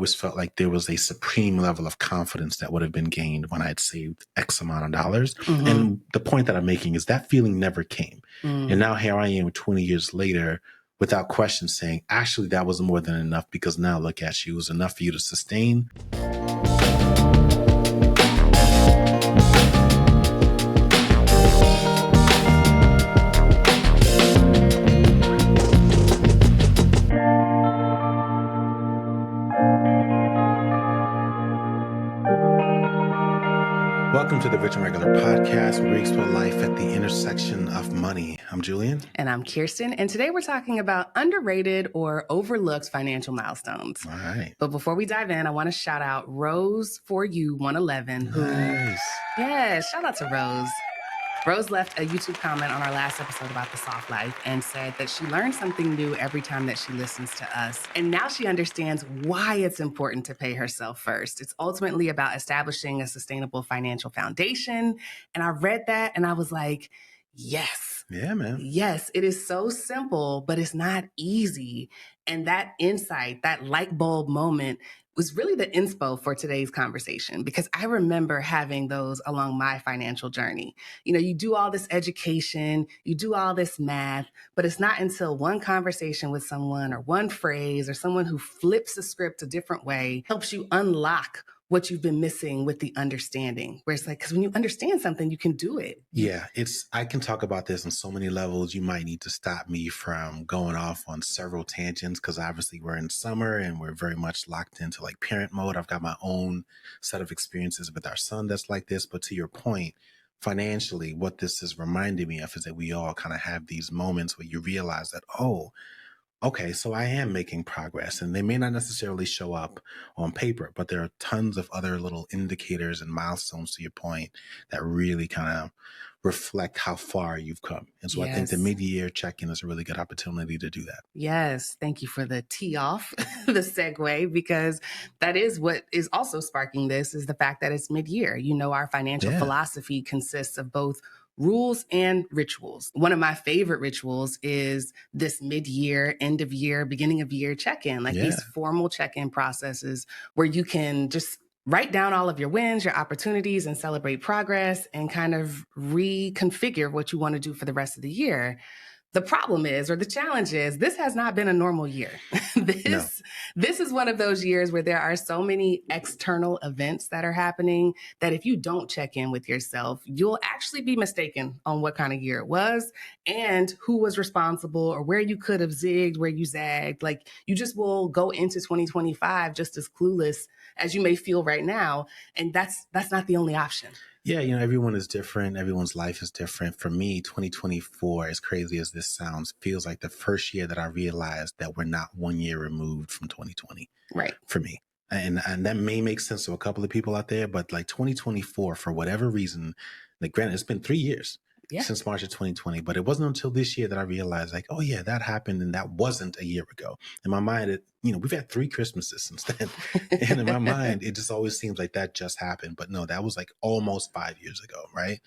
always felt like there was a supreme level of confidence that would have been gained when I had saved X amount of dollars. Mm-hmm. And the point that I'm making is that feeling never came. Mm. And now here I am 20 years later, without question saying, actually, that was more than enough, because now look at you, it was enough for you to sustain. Welcome to the Rich and Regular podcast, where we explore life at the intersection of money. I'm Julien. And I'm Kiersten. And today we're talking about underrated or overlooked financial milestones. All right. But before we dive in, I want to shout out Rose for You 111. Nice. Yeah, shout out to Rose. Rose left a YouTube comment on our last episode about the soft life and said that she learns something new every time that she listens to us. And now she understands why it's important to pay herself first. It's ultimately about establishing a sustainable financial foundation. And I read that and I was like, yes. Yeah, man. Yes, it is so simple, but it's not easy. And that insight, that light bulb moment was really the inspo for today's conversation, because I remember having those along my financial journey. You know, you do all this education, you do all this math, but it's not until one conversation with someone or one phrase or someone who flips the script a different way helps you unlock what you've been missing with the understanding, where it's like, because when you understand something, you can do it. Yeah, I can talk about this on so many levels. You might need to stop me from going off on several tangents, because obviously we're in summer and we're very much locked into like parent mode. I've got my own set of experiences with our son that's like this. But to your point, financially, what this is reminding me of is that we all kind of have these moments where you realize that, oh, okay, so I am making progress, and they may not necessarily show up on paper, but there are tons of other little indicators and milestones, to your point, that really kind of reflect how far you've come. And so I think the mid-year check-in is a really good opportunity to do that. Yes. Thank you for the tee off, the segue, because that is what is also sparking this, is the fact that it's mid-year. You know, our financial philosophy consists of both rules and rituals. One of my favorite rituals is this mid-year, end of year, beginning of year check-in, like these formal check-in processes where you can just write down all of your wins, your opportunities, and celebrate progress and kind of reconfigure what you want to do for the rest of the year. The problem is, or the challenge is, this has not been a normal year. This is one of those years where there are so many external events that are happening that if you don't check in with yourself, you'll actually be mistaken on what kind of year it was and who was responsible or where you could have zigged, where you zagged. Like, you just will go into 2025 just as clueless as you may feel right now. And that's not the only option. Yeah, you know, everyone is different. Everyone's life is different. For me, 2024, as crazy as this sounds, feels like the first year that I realized that we're not 1 year removed from 2020. Right. For me. And that may make sense to a couple of people out there, but like 2024, for whatever reason, like granted, it's been 3 years since March of 2020, but it wasn't until this year that I realized, like, oh yeah, that happened and that wasn't a year ago. In my mind, we've had 3 Christmases since then. And in my mind, it just always seems like that just happened. But no, that was like almost 5 years ago, right?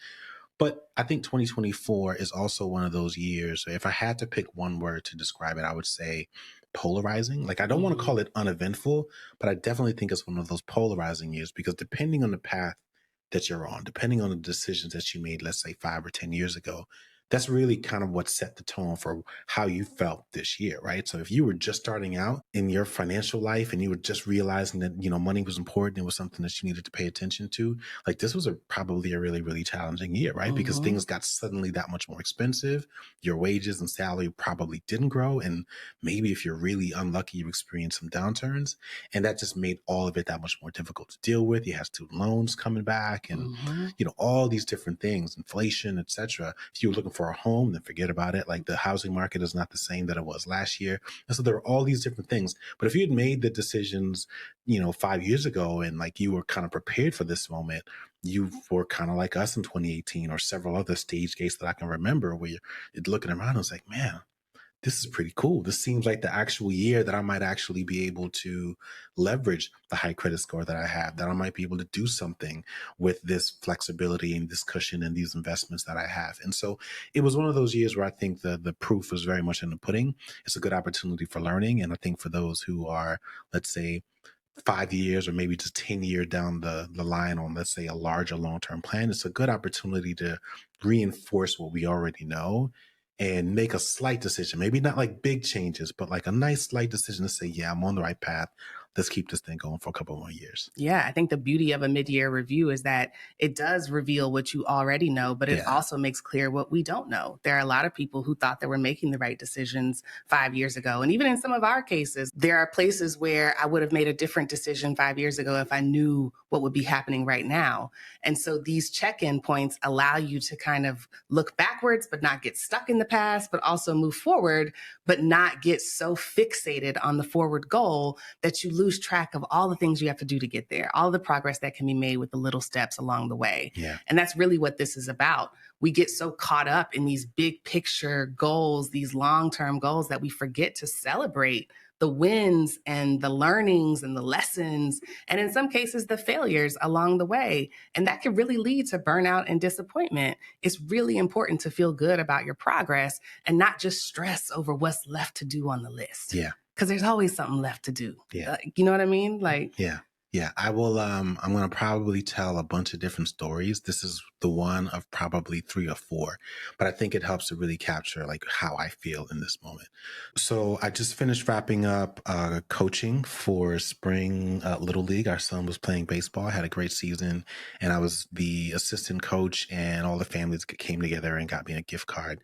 But I think 2024 is also one of those years, if I had to pick one word to describe it, I would say polarizing. Like, I don't want to call it uneventful, but I definitely think it's one of those polarizing years, because depending on the path that you're on, depending on the decisions that you made, let's say 5 or 10 years ago, that's really kind of what set the tone for how you felt this year, right? So if you were just starting out in your financial life and you were just realizing that, money was important, it was something that you needed to pay attention to, like, this was probably a really, really challenging year, right? Because things got suddenly that much more expensive. Your wages and salary probably didn't grow. And maybe if you're really unlucky, you experienced some downturns. And that just made all of it that much more difficult to deal with. You had student loans coming back and, all these different things, inflation, etc. If you were looking for a home, then forget about it. Like, the housing market is not the same that it was last year. And so there are all these different things. But if you had made the decisions, 5 years ago, and like you were kind of prepared for this moment, you were kind of like us in 2018 or several other stage gates that I can remember, where you're looking around and it's like, man, this is pretty cool. This seems like the actual year that I might actually be able to leverage the high credit score that I have, that I might be able to do something with this flexibility and this cushion and these investments that I have. And so it was one of those years where I think the proof was very much in the pudding. It's a good opportunity for learning. And I think for those who are, let's say, 5 years or maybe just 10 years down the line on, let's say, a larger long-term plan, it's a good opportunity to reinforce what we already know and make a slight decision. Maybe not like big changes, but like a nice slight decision to say, yeah, I'm on the right path. Let's keep this thing going for a couple more years. Yeah, I think the beauty of a mid-year review is that it does reveal what you already know, but it also makes clear what we don't know. There are a lot of people who thought they were making the right decisions 5 years ago. And even in some of our cases, there are places where I would have made a different decision 5 years ago if I knew what would be happening right now. And so these check-in points allow you to kind of look backwards, but not get stuck in the past, but also move forward, but not get so fixated on the forward goal that you lose track of all the things you have to do to get there, all the progress that can be made with the little steps along the way. Yeah. And that's really what this is about. We get so caught up in these big picture goals, these long-term goals, that we forget to celebrate the wins and the learnings and the lessons, and in some cases, the failures along the way. And that can really lead to burnout and disappointment. It's really important to feel good about your progress and not just stress over what's left to do on the list. Yeah. Because there's always something left to do. Yeah. You know what I mean? Like, yeah. Yeah, I will. I'm going to probably tell a bunch of different stories. This is the one of probably 3 or 4, but I think it helps to really capture like how I feel in this moment. So I just finished wrapping up coaching for spring Little League. Our son was playing baseball, had a great season, and I was the assistant coach, and all the families came together and got me a gift card.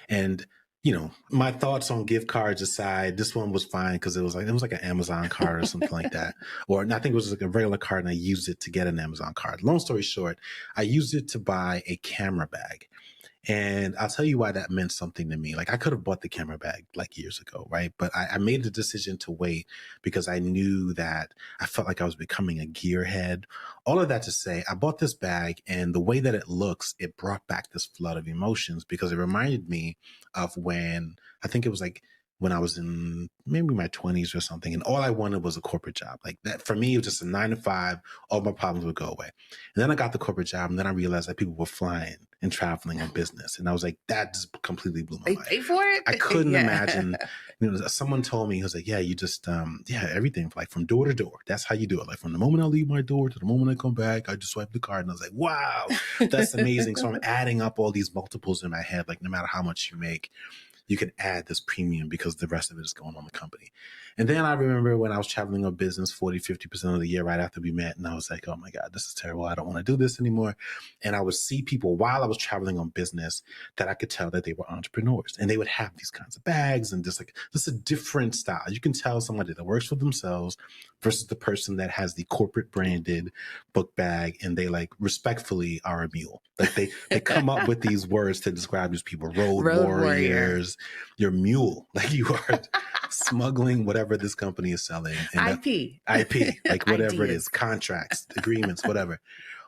And you know, my thoughts on gift cards aside, this one was fine because it was like an Amazon card or something like that. Or I think it was like a regular card and I used it to get an Amazon card. Long story short, I used it to buy a camera bag. And I'll tell you why that meant something to me. Like I could have bought the camera bag like years ago, right? But I made the decision to wait because I knew that I felt like I was becoming a gearhead. All of that to say, I bought this bag and the way that it looks, it brought back this flood of emotions because it reminded me of when, I think it was like when I was in maybe my 20s or something, and all I wanted was a corporate job. Like that for me, it was just a 9 to 5, all my problems would go away. And then I got the corporate job, and then I realized that people were flying and traveling on business. And I was like, that just completely blew my mind. They pay for it? I couldn't imagine. You know, someone told me, he was like, yeah, you just, everything like from door to door. That's how you do it. Like from the moment I leave my door to the moment I come back, I just swipe the card. And I was like, wow, that's amazing. So I'm adding up all these multiples in my head. Like no matter how much you make, you can add this premium because the rest of it is going on the company. And then I remember when I was traveling on business 40-50% of the year right after we met. And I was like, oh my God, this is terrible. I don't want to do this anymore. And I would see people while I was traveling on business that I could tell that they were entrepreneurs and they would have these kinds of bags and just like, this is a different style. You can tell somebody that works for themselves versus the person that has the corporate branded book bag and they like respectfully are a mule. Like they come up with these words to describe these people, road warriors, you're a mule, like you are smuggling whatever this company is selling. And IP, like whatever it is, contracts, agreements, whatever.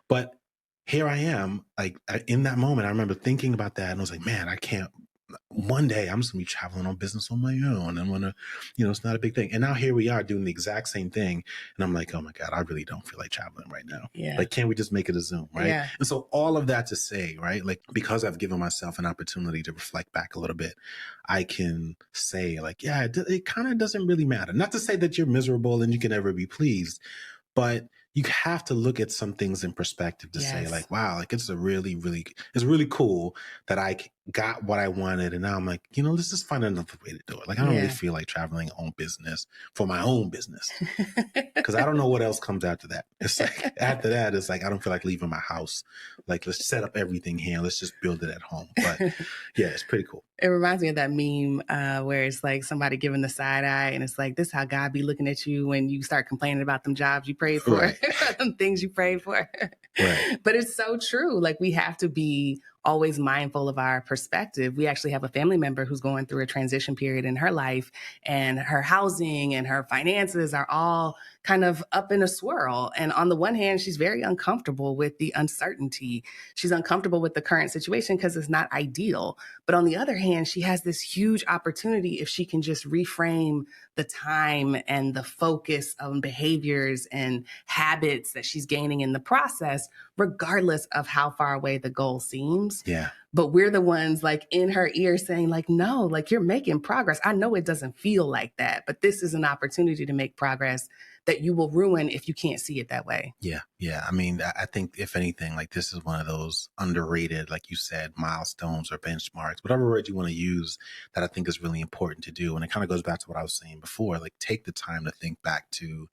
But here I am, like in that moment, I remember thinking about that and I was like, man, I can't. One day I'm just gonna be traveling on business on my own. I'm gonna, it's not a big thing. And now here we are doing the exact same thing. And I'm like, oh my God, I really don't feel like traveling right now. Yeah. Like, can we just make it a Zoom, right? Yeah. And so all of that to say, right, like because I've given myself an opportunity to reflect back a little bit, I can say like, yeah, it kind of doesn't really matter. Not to say that you're miserable and you can never be pleased, but you have to look at some things in perspective to say like, wow, like it's really cool that I got what I wanted. And now I'm like, let's just find another way to do it. Like, I don't really feel like traveling on business for my own business because I don't know what else comes after that. It's like, after that, it's like, I don't feel like leaving my house. Like, let's set up everything here. Let's just build it at home. But yeah, it's pretty cool. It reminds me of that meme where it's like somebody giving the side eye and it's like, this is how God be looking at you when you start complaining about them jobs you prayed for, them things you prayed for. Right. But it's so true. Like we have to be always mindful of our perspective. We actually have a family member who's going through a transition period in her life and her housing and her finances are all kind of up in a swirl. And on the one hand, she's very uncomfortable with the uncertainty. She's uncomfortable with the current situation because it's not ideal. But on the other hand, she has this huge opportunity if she can just reframe the time and the focus on behaviors and habits that she's gaining in the process, regardless of how far away the goal seems. Yeah. But we're the ones like in her ear saying like, no, like you're making progress. I know it doesn't feel like that, but this is an opportunity to make progress that you will ruin if you can't see it that way. Yeah. Yeah. I mean, I think if anything, like this is one of those underrated, like you said, milestones or benchmarks, whatever word you want to use, that I think is really important to do. And it kind of goes back to what I was saying before, like take the time to think back to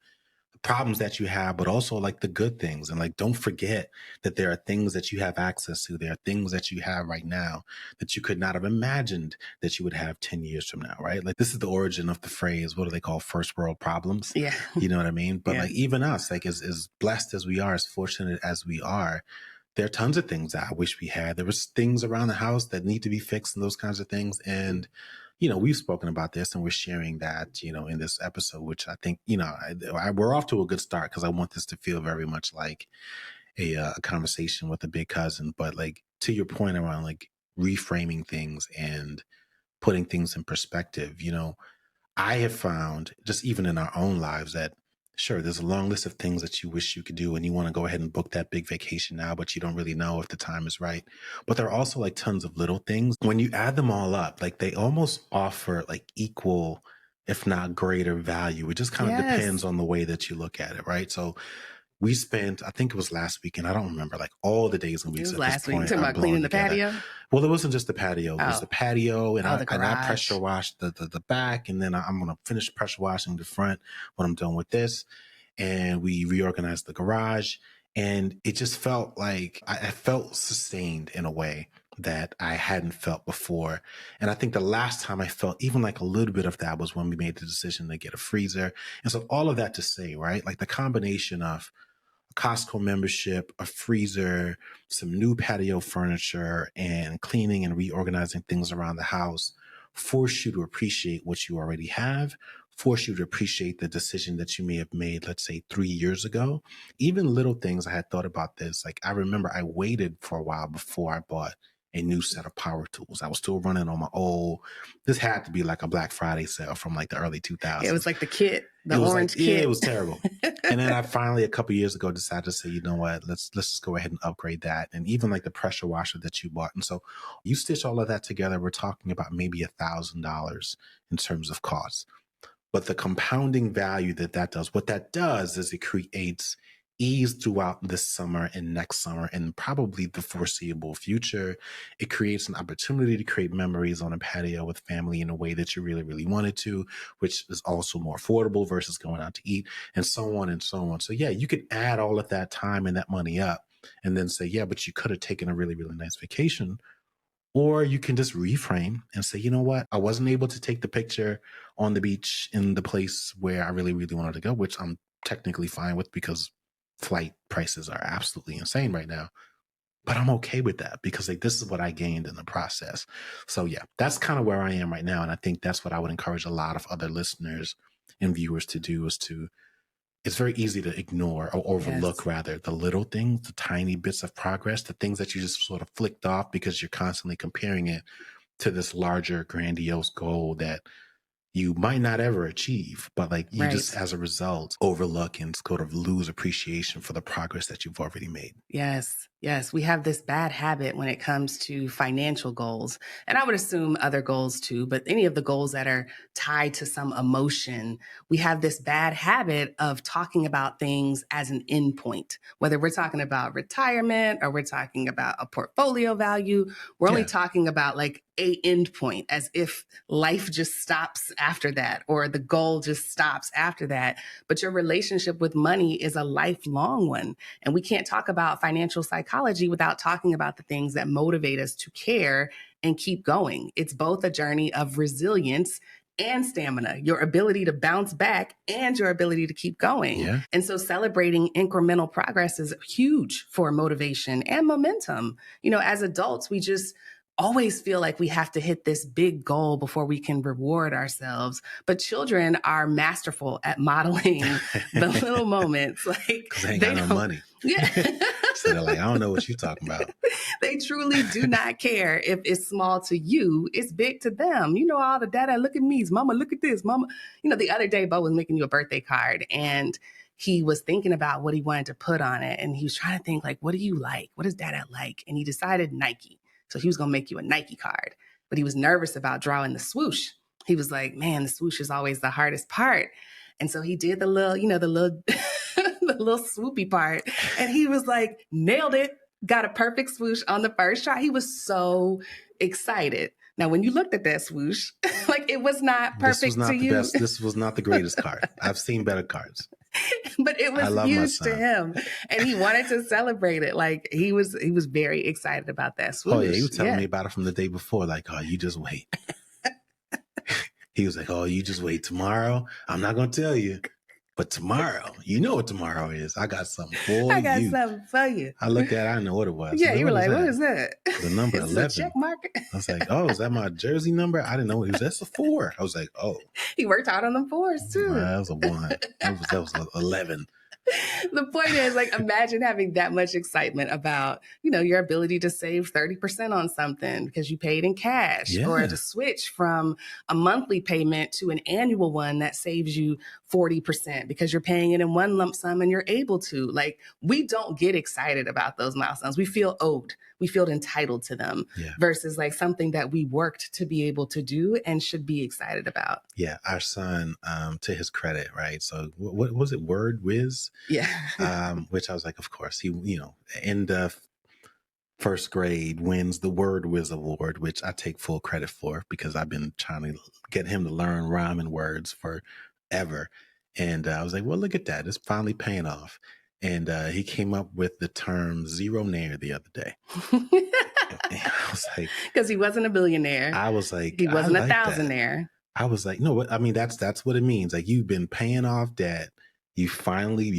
problems that you have, but also like the good things. And like, don't forget that there are things that you have access to. There are things that you have right now that you could not have imagined that you would have 10 years from now, right? Like this is the origin of the phrase, what do they call first world problems? Yeah. You know what I mean? But Yeah. like even us, like as blessed as we are, as fortunate as we are, there are tons of things that I wish we had. There was things around the house that need to be fixed and those kinds of things. And we've spoken about this and we're sharing that, in this episode, which I think, we're off to a good start because I want this to feel very much like a conversation with a big cousin. But like to your point around like reframing things and putting things in perspective, I have found just even in our own lives that sure, there's a long list of things that you wish you could do and you want to go ahead and book that big vacation now, but you don't really know if the time is right. But there are also like tons of little things. When you add them all up, like they almost offer like equal, if not greater value. It just kind of depends on the way that you look at it, right? So we spent, I think it was last weekend, I don't remember, like all the days and weeks at this point. Talking about cleaning the patio? Well, it wasn't just the patio. It was the patio, and I pressure washed the back, and then I'm going to finish pressure washing the front when I'm done with this. And we reorganized the garage, and it just felt like I felt sustained in a way that I hadn't felt before. And I think the last time I felt even like a little bit of that was when we made the decision to get a freezer. And so all of that to say, right, like the combination of Costco membership, a freezer, some new patio furniture, and cleaning and reorganizing things around the house force you to appreciate what you already have, force you to appreciate the decision that you may have made, let's say 3 years ago. Even little things, I had thought about this. Like I remember I waited for a while before I bought a new set of power tools. I was still running on my old, this had to be like a Black Friday sale from like the early 2000s. It was like the kit, the orange kit. Yeah, it was terrible. And then I finally, a couple of years ago, decided to say, you know what, let's just go ahead and upgrade that. And even like the pressure washer that you bought. And so you stitch all of that together, we're talking about maybe $1,000 in terms of costs. But the compounding value that does, what that does is it creates ease throughout this summer and next summer and probably the foreseeable future. It creates an opportunity to create memories on a patio with family in a way that you really, really wanted to, which is also more affordable versus going out to eat, and so on and so on. So yeah, you could add all of that time and that money up and then say, yeah, but you could have taken a really, really nice vacation. Or you can just reframe and say, you know what? I wasn't able to take the picture on the beach in the place where I really, really wanted to go, which I'm technically fine with because flight prices are absolutely insane right now. But I'm okay with that because like this is what I gained in the process. So yeah, that's kind of where I am right now. And I think that's what I would encourage a lot of other listeners and viewers to do is to, it's very easy to ignore or overlook rather the little things, the tiny bits of progress, the things that you just sort of flicked off because you're constantly comparing it to this larger grandiose goal that you might not ever achieve, but like you just as a result overlook and sort of lose appreciation for the progress that you've already made. Yes. Yes. We have this bad habit when it comes to financial goals. And I would assume other goals too, but any of the goals that are tied to some emotion, we have this bad habit of talking about things as an endpoint, whether we're talking about retirement or we're talking about a portfolio value. We're only talking about like a endpoint as if life just stops after that or the goal just stops after that. But your relationship with money is a lifelong one. And we can't talk about financial psychology without talking about the things that motivate us to care and keep going. It's both a journey of resilience and stamina, your ability to bounce back and your ability to keep going. Yeah. And so celebrating incremental progress is huge for motivation and momentum. As adults, we just always feel like we have to hit this big goal before we can reward ourselves. But children are masterful at modeling the little moments. Like because they ain't got no money. Yeah. So they're like, I don't know what you're talking about. They truly do not care if it's small to you. It's big to them. All the data, look at me. Mama, look at this. Mama. The other day, Bo was making you a birthday card and he was thinking about what he wanted to put on it. And he was trying to think like, what do you like? What does dada like? And he decided Nike. So he was going to make you a Nike card, but he was nervous about drawing the swoosh. He was like, man, the swoosh is always the hardest part. And so he did the little, the little, the little swoopy part. And he was like, nailed it. Got a perfect swoosh on the first try. He was so excited. Now, when you looked at that swoosh, like it was not perfect this was not to the you. best. This was not the greatest card. I've seen better cards. But it was huge to him, and he wanted to celebrate it. Like he was very excited about that swoosh. Oh yeah, he was telling me about it from the day before. Like, oh, you just wait. He was like, oh, you just wait. Tomorrow, I'm not gonna tell you, but tomorrow, you know what tomorrow is. I got something for you. I got something for you. I looked at it, I didn't know what it was. Yeah, you were like, what is that? The number 11. A check mark. I was like, oh, is that my jersey number? I didn't know it was. That's a 4. I was like, oh. He worked hard on them 4s too. That was a 1. That was 11. The point is, like, imagine having that much excitement about, your ability to save 30% on something because you paid in cash, or to switch from a monthly payment to an annual one that saves you 40% because you're paying it in one lump sum and you're able to. Like, we don't get excited about those milestones. We feel owed. We feel entitled to them versus like something that we worked to be able to do and should be excited about. Yeah. Our son, to his credit, right? So what was it? Word Whiz? Yeah. Which I was like, of course, he, in the first grade wins the Word Whiz Award, which I take full credit for because I've been trying to get him to learn rhyming words forever. And I was like, well, look at that. It's finally paying off. And he came up with the term Zero-naire the other day. I was like, because he wasn't a billionaire. I was like, he wasn't a thousandaire. I was like, no, I mean, that's what it means. Like, you've been paying off debt. You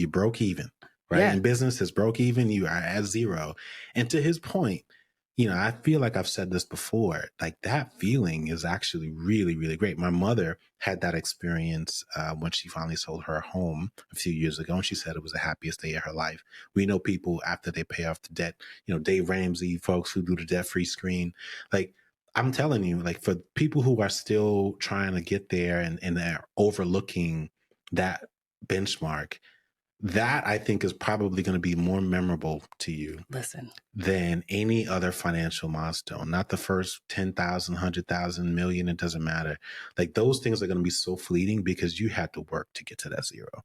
broke even, right? Yeah. In business, it's broke even. You are at zero. And to his point, I feel like I've said this before, like that feeling is actually really, really great. My mother had that experience when she finally sold her home a few years ago, and she said it was the happiest day of her life. We know people after they pay off the debt, Dave Ramsey, folks who do the debt-free screen, like, I'm telling you, like, for people who are still trying to get there and they're overlooking that benchmark, that I think is probably going to be more memorable to you than any other financial milestone. Not the first 10,000, 100,000, million, it doesn't matter. Like, those things are going to be so fleeting because you had to work to get to that zero.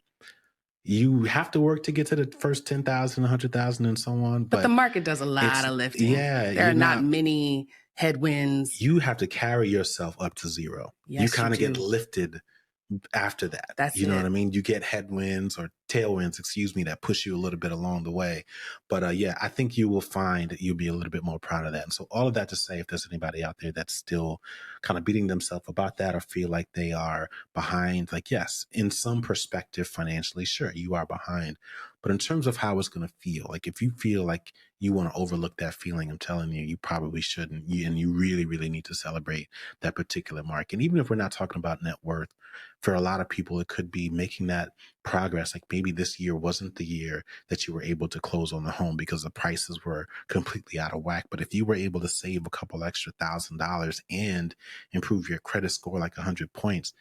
You have to work to get to the first 10,000, 100,000 and so on. But the market does a lot of lifting. Yeah. There are not many headwinds. You have to carry yourself up to zero. Yes, you kind of get lifted after that. That's you know what I mean? You get headwinds or tailwinds, that push you a little bit along the way. But I think you will find that you'll be a little bit more proud of that. And so all of that to say, if there's anybody out there that's still kind of beating themselves about that or feel like they are behind, like, yes, in some perspective financially, sure, you are behind. But in terms of how it's going to feel, like if you feel like you want to overlook that feeling, I'm telling you, you probably shouldn't. And you really, really need to celebrate that particular mark. And even if we're not talking about net worth, for a lot of people, it could be making that progress. Like maybe this year wasn't the year that you were able to close on the home because the prices were completely out of whack. But if you were able to save a couple extra $1,000 and improve your credit score like 100 points,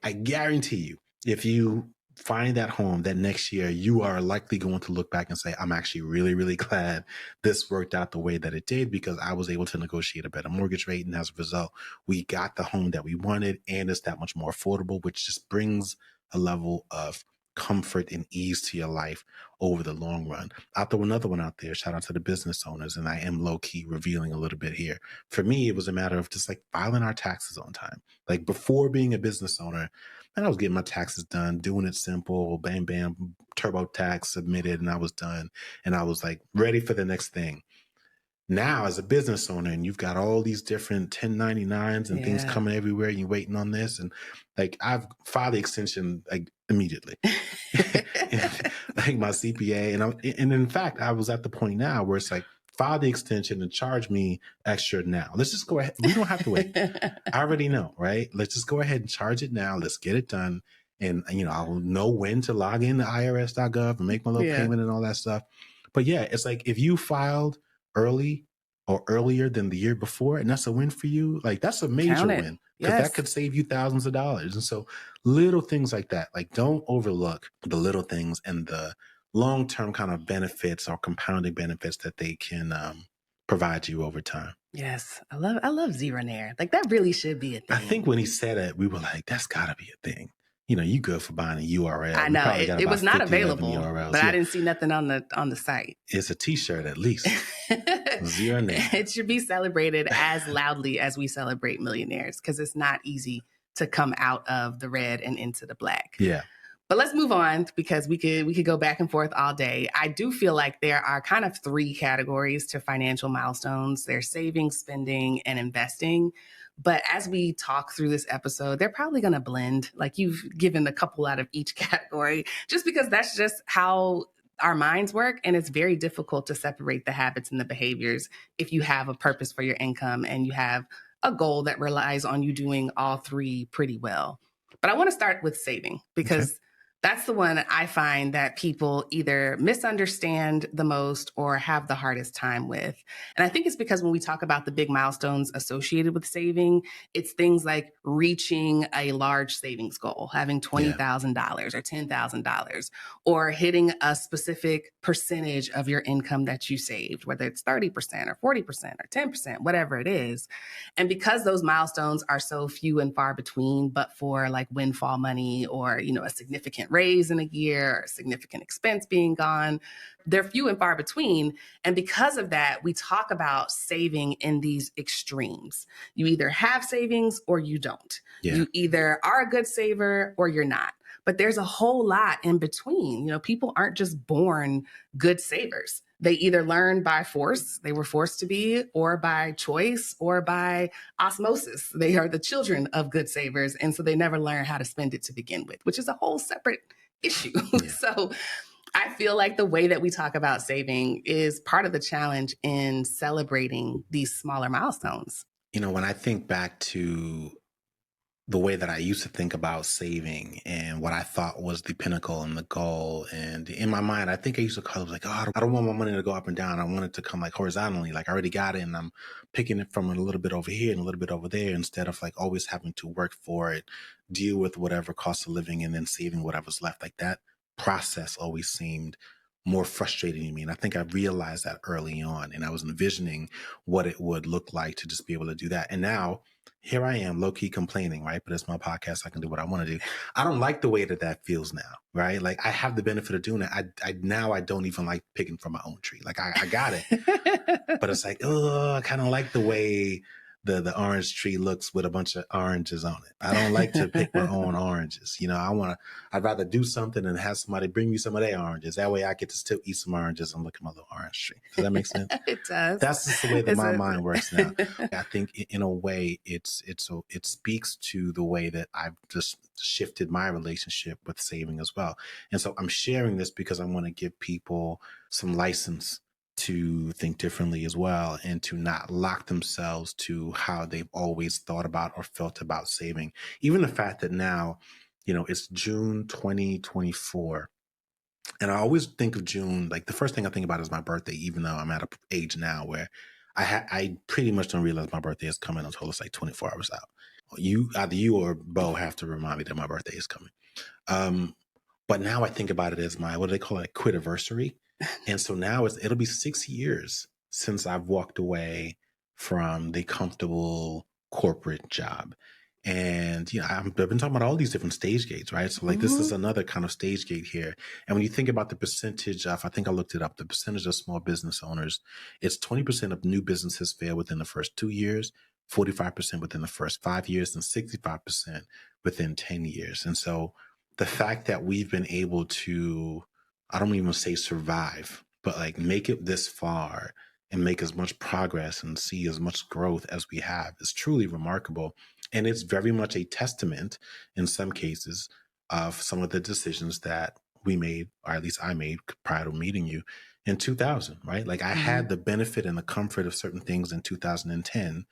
I guarantee you, if you find that home, that next year you are likely going to look back and say, I'm actually really, really glad this worked out the way that it did because I was able to negotiate a better mortgage rate. And as a result, we got the home that we wanted and it's that much more affordable, which just brings a level of comfort and ease to your life over the long run. I'll throw another one out there. Shout out to the business owners. And I am low key revealing a little bit here. For me, it was a matter of just like filing our taxes on time. Like before being a business owner, and I was getting my taxes done, doing it simple, bam, bam, TurboTax submitted, and I was done. And I was like ready for the next thing. Now, as a business owner, and you've got all these different 1099s and things coming everywhere, and you're waiting on this, and like I've filed the extension like immediately, like my CPA, and in fact, I was at the point now where it's like file the extension and charge me extra now. Let's just go ahead. We don't have to wait. I already know, right? Let's just go ahead and charge it now. Let's get it done, and I'll know when to log in to irs.gov and make my little payment and all that stuff. But yeah, it's like if you filed early or earlier than the year before, and that's a win for you, like that's a major win because that could save you thousands of dollars. And so little things like that, like don't overlook the little things and the long-term kind of benefits or compounding benefits that they can provide you over time. Yes. I love Zero-naire. Like that really should be a thing. I think when he said it, we were like, that's gotta be a thing. you good for buying a URL. I You know probably got it about was not 50, 11 available, URLs. but Yeah. I didn't see nothing on the site. It's a t-shirt at least. Zero-naire. It should be celebrated as loudly as we celebrate millionaires, because it's not easy to come out of the red and into the black. Yeah. But let's move on, because we could go back and forth all day. I do feel like there are kind of three categories to financial milestones. There's saving, spending, and investing. But as we talk through this episode, they're probably going to blend. Like, you've given a couple out of each category, just because that's just how our minds work. And it's very difficult to separate the habits and the behaviors if you have a purpose for your income and you have a goal that relies on you doing all three pretty well. But I want to start with saving, because that's the one I find that people either misunderstand the most or have the hardest time with. And I think it's because when we talk about the big milestones associated with saving, it's things like reaching a large savings goal, having $20,000 or $10,000, or hitting a specific percentage of your income that you saved, whether it's 30% or 40% or 10%, whatever it is. And because those milestones are so few and far between, but for like windfall money or, a significant raise in a year, or significant expense being gone, they're few and far between. And because of that, we talk about saving in these extremes. You either have savings or you don't. Yeah. You either are a good saver or you're not. But there's a whole lot in between. People aren't just born good savers. They either learn by force, they were forced to be, or by choice, or by osmosis. They are the children of good savers. And so they never learn how to spend it to begin with, which is a whole separate issue. Yeah. So I feel like the way that we talk about saving is part of the challenge in celebrating these smaller milestones. When I think back to the way that I used to think about saving and what I thought was the pinnacle and the goal. And in my mind, I think I used to call it like, I don't want my money to go up and down. I want it to come like horizontally. Like, I already got it and I'm picking it from a little bit over here and a little bit over there, instead of like always having to work for it, deal with whatever cost of living, and then saving whatever's left. Like, that process always seemed more frustrating to me. And I think I realized that early on, and I was envisioning what it would look like to just be able to do that. And now here I am, low-key complaining, right? But it's my podcast. I can do what I want to do. I don't like the way that feels now, right? Like, I have the benefit of doing it. I don't even like picking from my own tree. Like, I got it. But it's like, I kind of like the way the orange tree looks with a bunch of oranges on it. I don't like to pick my own oranges. I'd rather do something and have somebody bring me some of their oranges. That way I get to still eat some oranges and look at my little orange tree. Does that make sense? It does. That's just the way that my mind works now. I think in a way it speaks to the way that I've just shifted my relationship with saving as well. And so I'm sharing this because I want to give people some license to think differently as well, and to not lock themselves to how they've always thought about or felt about saving. Even the fact that now, it's June 2024. And I always think of June, like the first thing I think about is my birthday, even though I'm at an age now where I pretty much don't realize my birthday is coming until it's like 24 hours out. Either you or Bo have to remind me that my birthday is coming. But now I think about it as my, what do they call it? Quitiversary. And so now it'll be 6 years since I've walked away from the comfortable corporate job. And, I've been talking about all these different stage gates, right? So like, this is another kind of stage gate here. And when you think about the percentage of, I think I looked it up, the percentage of small business owners, it's 20% of new businesses fail within the first 2 years, 45% within the first 5 years, and 65% within 10 years. And so the fact that we've been able to, I don't even say survive, but like make it this far and make as much progress and see as much growth as we have is truly remarkable. And it's very much a testament in some cases of some of the decisions that we made, or at least I made prior to meeting you in 2000, right? Like, I had the benefit and the comfort of certain things in 2010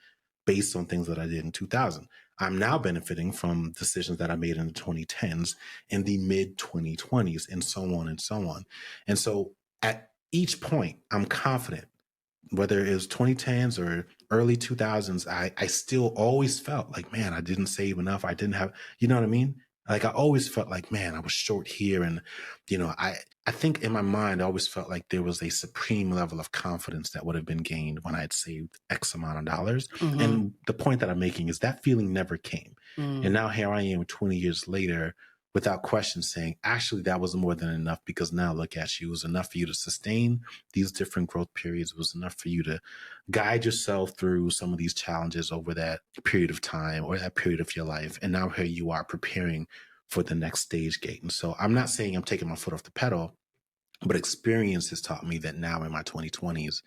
based on things that I did in 2000. I'm now benefiting from decisions that I made in the 2010s, in the mid 2020s, and so on and so on. And so at each point, I'm confident, whether it was 2010s or early 2000s, I still always felt like, man, I didn't save enough. I didn't have, you know what I mean? Like, I always felt like, man, I was short here. And, I think in my mind, I always felt like there was a supreme level of confidence that would have been gained when I had saved X amount of dollars. And the point that I'm making is that feeling never came. And now here I am 20 years later without question saying, actually, that was more than enough, because now look at you. It was enough for you to sustain these different growth periods. It was enough for you to guide yourself through some of these challenges over that period of time or that period of your life. And now here you are preparing for the next stage gate. And so I'm not saying I'm taking my foot off the pedal, but experience has taught me that now in my 2020s,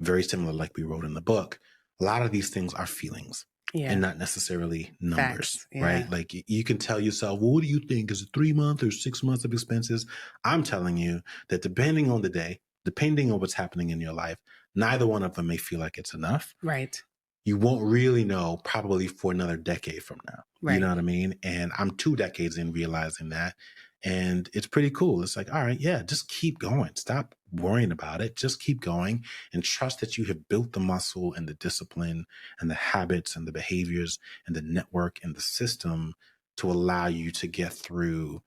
very similar, like we wrote in the book, a lot of these things are feelings. Yeah. And not necessarily numbers, Facts, yeah. right? Like you can tell yourself, well, what do you think? Is it 3 months or 6 months of expenses? I'm telling you that depending on the day, depending on what's happening in your life, neither one of them may feel like it's enough. Right. You won't really know probably for another decade from now. Right. You know what I mean? And I'm 2 decades in realizing that. And it's pretty cool. It's like, all right, yeah, just keep going. Stop worrying about it. Just keep going and trust that you have built the muscle and the discipline and the habits and the behaviors and the network and the system to allow you to get through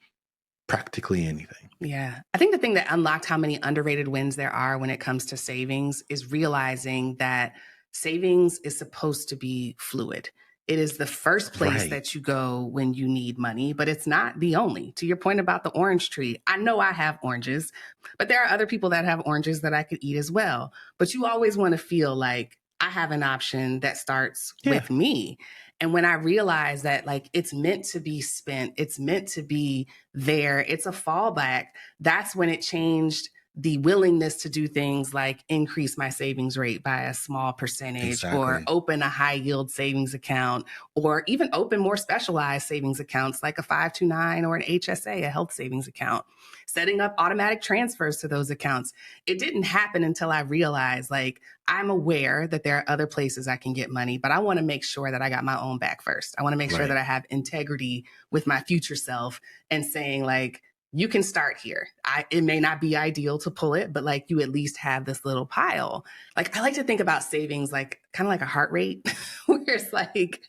practically anything. Yeah. I think the thing that unlocked how many underrated wins there are when it comes to savings is realizing that savings is supposed to be fluid. It is the first place that you go when you need money, but it's not the only. To your point about the orange tree, I know I have oranges, but there are other people that have oranges that I could eat as well. But you always want to feel like I have an option that starts with me. And when I realized that like it's meant to be spent, it's meant to be there, it's a fallback, that's when it changed the willingness to do things like increase my savings rate by a small percentage or open a high yield savings account or even open more specialized savings accounts like a 529 or an HSA, a health savings account, setting up automatic transfers to those accounts. It didn't happen until I realized like I'm aware that there are other places I can get money, but I want to make sure that I got my own back first. I want to make sure that I have integrity with my future self and saying like, you can start here. It may not be ideal to pull it, but like you at least have this little pile. Like I like to think about savings like kind of like a heart rate, where it's like,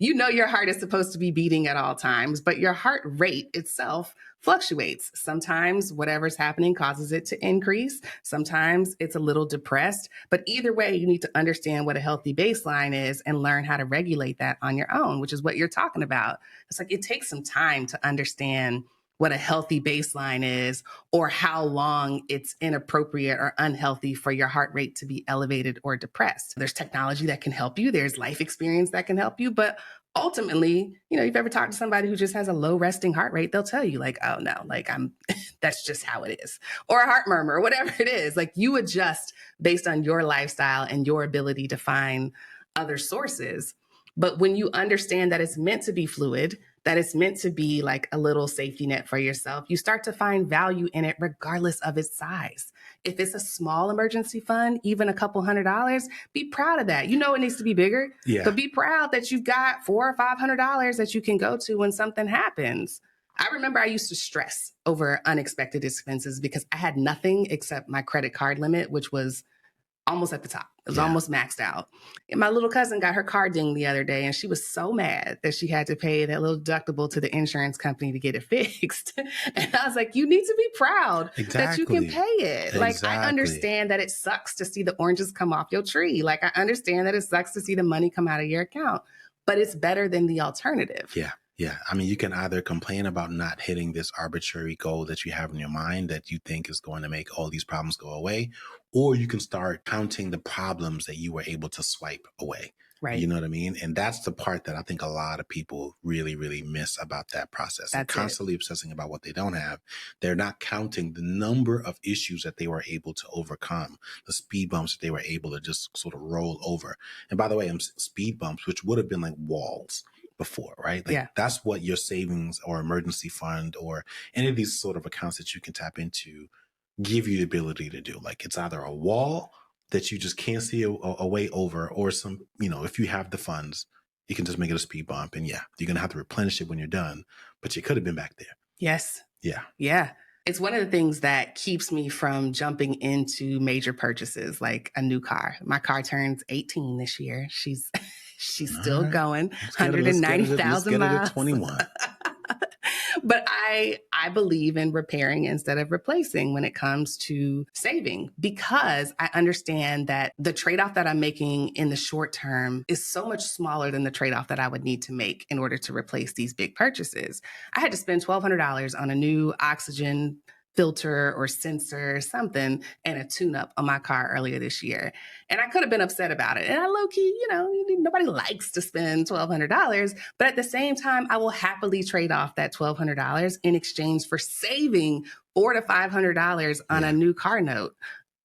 you know, your heart is supposed to be beating at all times, but your heart rate itself fluctuates. Sometimes whatever's happening causes it to increase. Sometimes it's a little depressed, but either way, you need to understand what a healthy baseline is and learn how to regulate that on your own, which is what you're talking about. It's like, it takes some time to understand what a healthy baseline is or how long it's inappropriate or unhealthy for your heart rate to be elevated or depressed. There's technology that can help you. There's life experience that can help you. But ultimately, you know, you've ever talked to somebody who just has a low resting heart rate, they'll tell you like, oh no, like that's just how it is. Or a heart murmur, or whatever it is. Like you adjust based on your lifestyle and your ability to find other sources. But when you understand that it's meant to be fluid, that it's meant to be like a little safety net for yourself, you start to find value in it regardless of its size. If it's a small emergency fund, even a couple $100s, be proud of that. You know it needs to be bigger, but be proud that you've got $400 or $500 that you can go to when something happens. I remember I used to stress over unexpected expenses because I had nothing except my credit card limit, which was almost at the top. It was almost maxed out. And my little cousin got her car dinged the other day, and she was so mad that she had to pay that little deductible to the insurance company to get it fixed. And I was like, you need to be proud that you can pay it. Like, I understand that it sucks to see the oranges come off your tree. Like, I understand that it sucks to see the money come out of your account, but it's better than the alternative. Yeah. I mean, you can either complain about not hitting this arbitrary goal that you have in your mind that you think is going to make all these problems go away, or you can start counting the problems that you were able to swipe away. Right. You know what I mean? And that's the part that I think a lot of people really, really miss about that process. They're constantly obsessing about what they don't have. They're not counting the number of issues that they were able to overcome, the speed bumps that they were able to just sort of roll over. And by the way, speed bumps, which would have been like walls before, right? Like that's what your savings or emergency fund or any of these sort of accounts that you can tap into give you the ability to do. Like it's either a wall that you just can't see a way over, or some, you know, if you have the funds, you can just make it a speed bump. And you're going to have to replenish it when you're done, but you could have been back there. Yes. Yeah. It's one of the things that keeps me from jumping into major purchases, like a new car. My car turns 18 this year. She's still going, 190,000 miles. Let's get it at 21. But I believe in repairing instead of replacing when it comes to saving, because I understand that the trade-off that I'm making in the short term is so much smaller than the trade-off that I would need to make in order to replace these big purchases. I had to spend $1,200 on a new oxygen filter or sensor or something and a tune-up on my car earlier this year. And I could have been upset about it. And I low-key, nobody likes to spend $1,200. But at the same time, I will happily trade off that $1,200 in exchange for saving $400 to $500 on a new car note.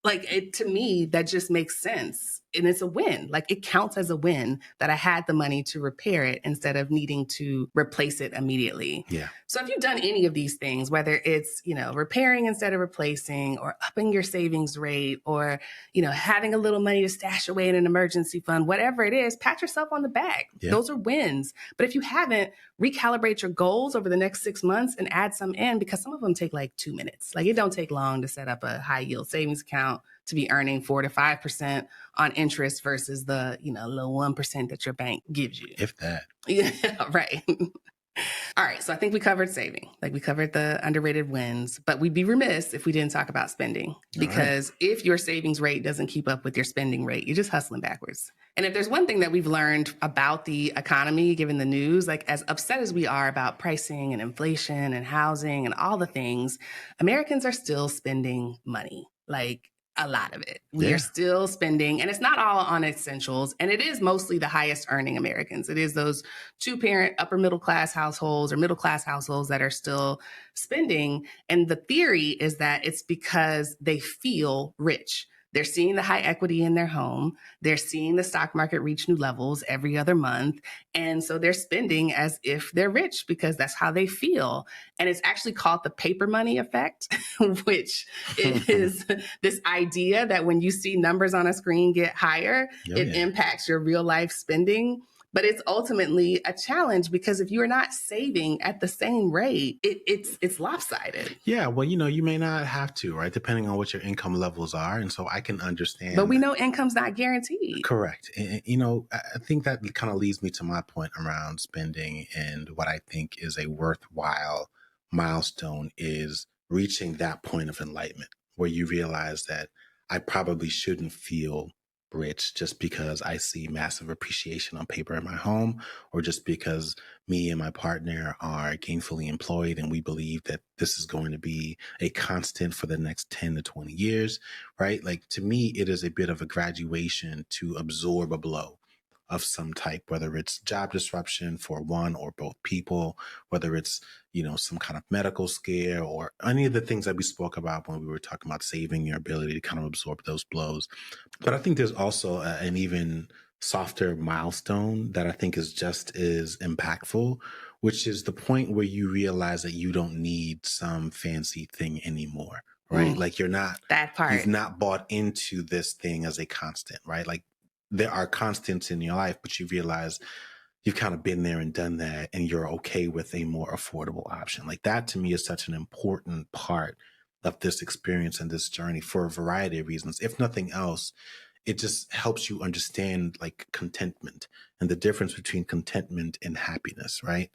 To me, that just makes sense. And it's a win. It counts as a win that I had the money to repair it instead of needing to replace it immediately. Yeah. So if you've done any of these things, whether it's, repairing instead of replacing, or upping your savings rate, or, having a little money to stash away in an emergency fund, whatever it is, pat yourself on the back. Yeah. Those are wins. But if you haven't, recalibrate your goals over the next 6 months and add some in, because some of them take 2 minutes. It don't take long to set up a high yield savings account to be earning 4 to 5% on interest versus the, little 1% that your bank gives you. If that. Yeah, right. All right. So I think we covered saving. We covered the underrated wins, but we'd be remiss if we didn't talk about spending, because if your savings rate doesn't keep up with your spending rate, you're just hustling backwards. And if there's one thing that we've learned about the economy, given the news, as upset as we are about pricing and inflation and housing and all the things, Americans are still spending money. A lot of it. We are still spending, and it's not all on essentials. And it is mostly the highest earning Americans. It is those 2-parent upper middle class households or middle class households that are still spending. And the theory is that it's because they feel rich. They're seeing the high equity in their home. They're seeing the stock market reach new levels every other month. And so they're spending as if they're rich because that's how they feel. And it's actually called the paper money effect, which is this idea that when you see numbers on a screen get higher, it impacts your real life spending. But it's ultimately a challenge, because if you are not saving at the same rate, it's lopsided. Yeah, well, you may not have to, right? Depending on what your income levels are. And so I can understand. But we know income's not guaranteed. Correct. And, I think that kind of leads me to my point around spending, and what I think is a worthwhile milestone is reaching that point of enlightenment where you realize that I probably shouldn't feel rich just because I see massive appreciation on paper in my home, or just because me and my partner are gainfully employed and we believe that this is going to be a constant for the next 10 to 20 years, right? To me, it is a bit of a graduation to absorb a blow of some type, whether it's job disruption for one or both people, whether it's, some kind of medical scare, or any of the things that we spoke about when we were talking about saving, your ability to kind of absorb those blows. But I think there's also an even softer milestone that I think is just as impactful, which is the point where you realize that you don't need some fancy thing anymore, right? You're not, that part. You've not bought into this thing as a constant, right? There are constants in your life, but you realize you've kind of been there and done that, and you're okay with a more affordable option. That to me is such an important part of this experience and this journey for a variety of reasons. If nothing else, it just helps you understand contentment and the difference between contentment and happiness, right?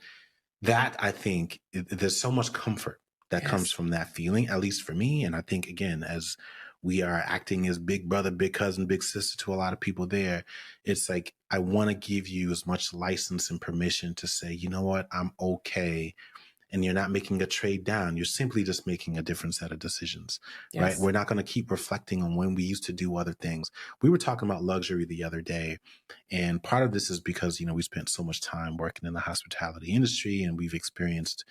That, I think, there's so much comfort that comes from that feeling, at least for me. And I think, again, as we are acting as big brother, big cousin, big sister to a lot of people there, it's I want to give you as much license and permission to say, you know what, I'm okay. And you're not making a trade down. You're simply just making a different set of decisions, right? We're not going to keep reflecting on when we used to do other things. We were talking about luxury the other day. And part of this is because, we spent so much time working in the hospitality industry, and we've experienced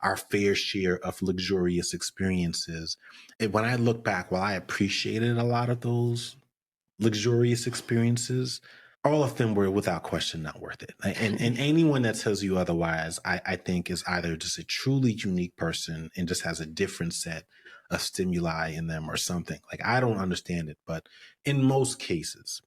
our fair share of luxurious experiences. And when I look back, while I appreciated a lot of those luxurious experiences, all of them were without question not worth it. And anyone that tells you otherwise, I think is either just a truly unique person and just has a different set of stimuli in them or something. I don't understand it, but in most cases,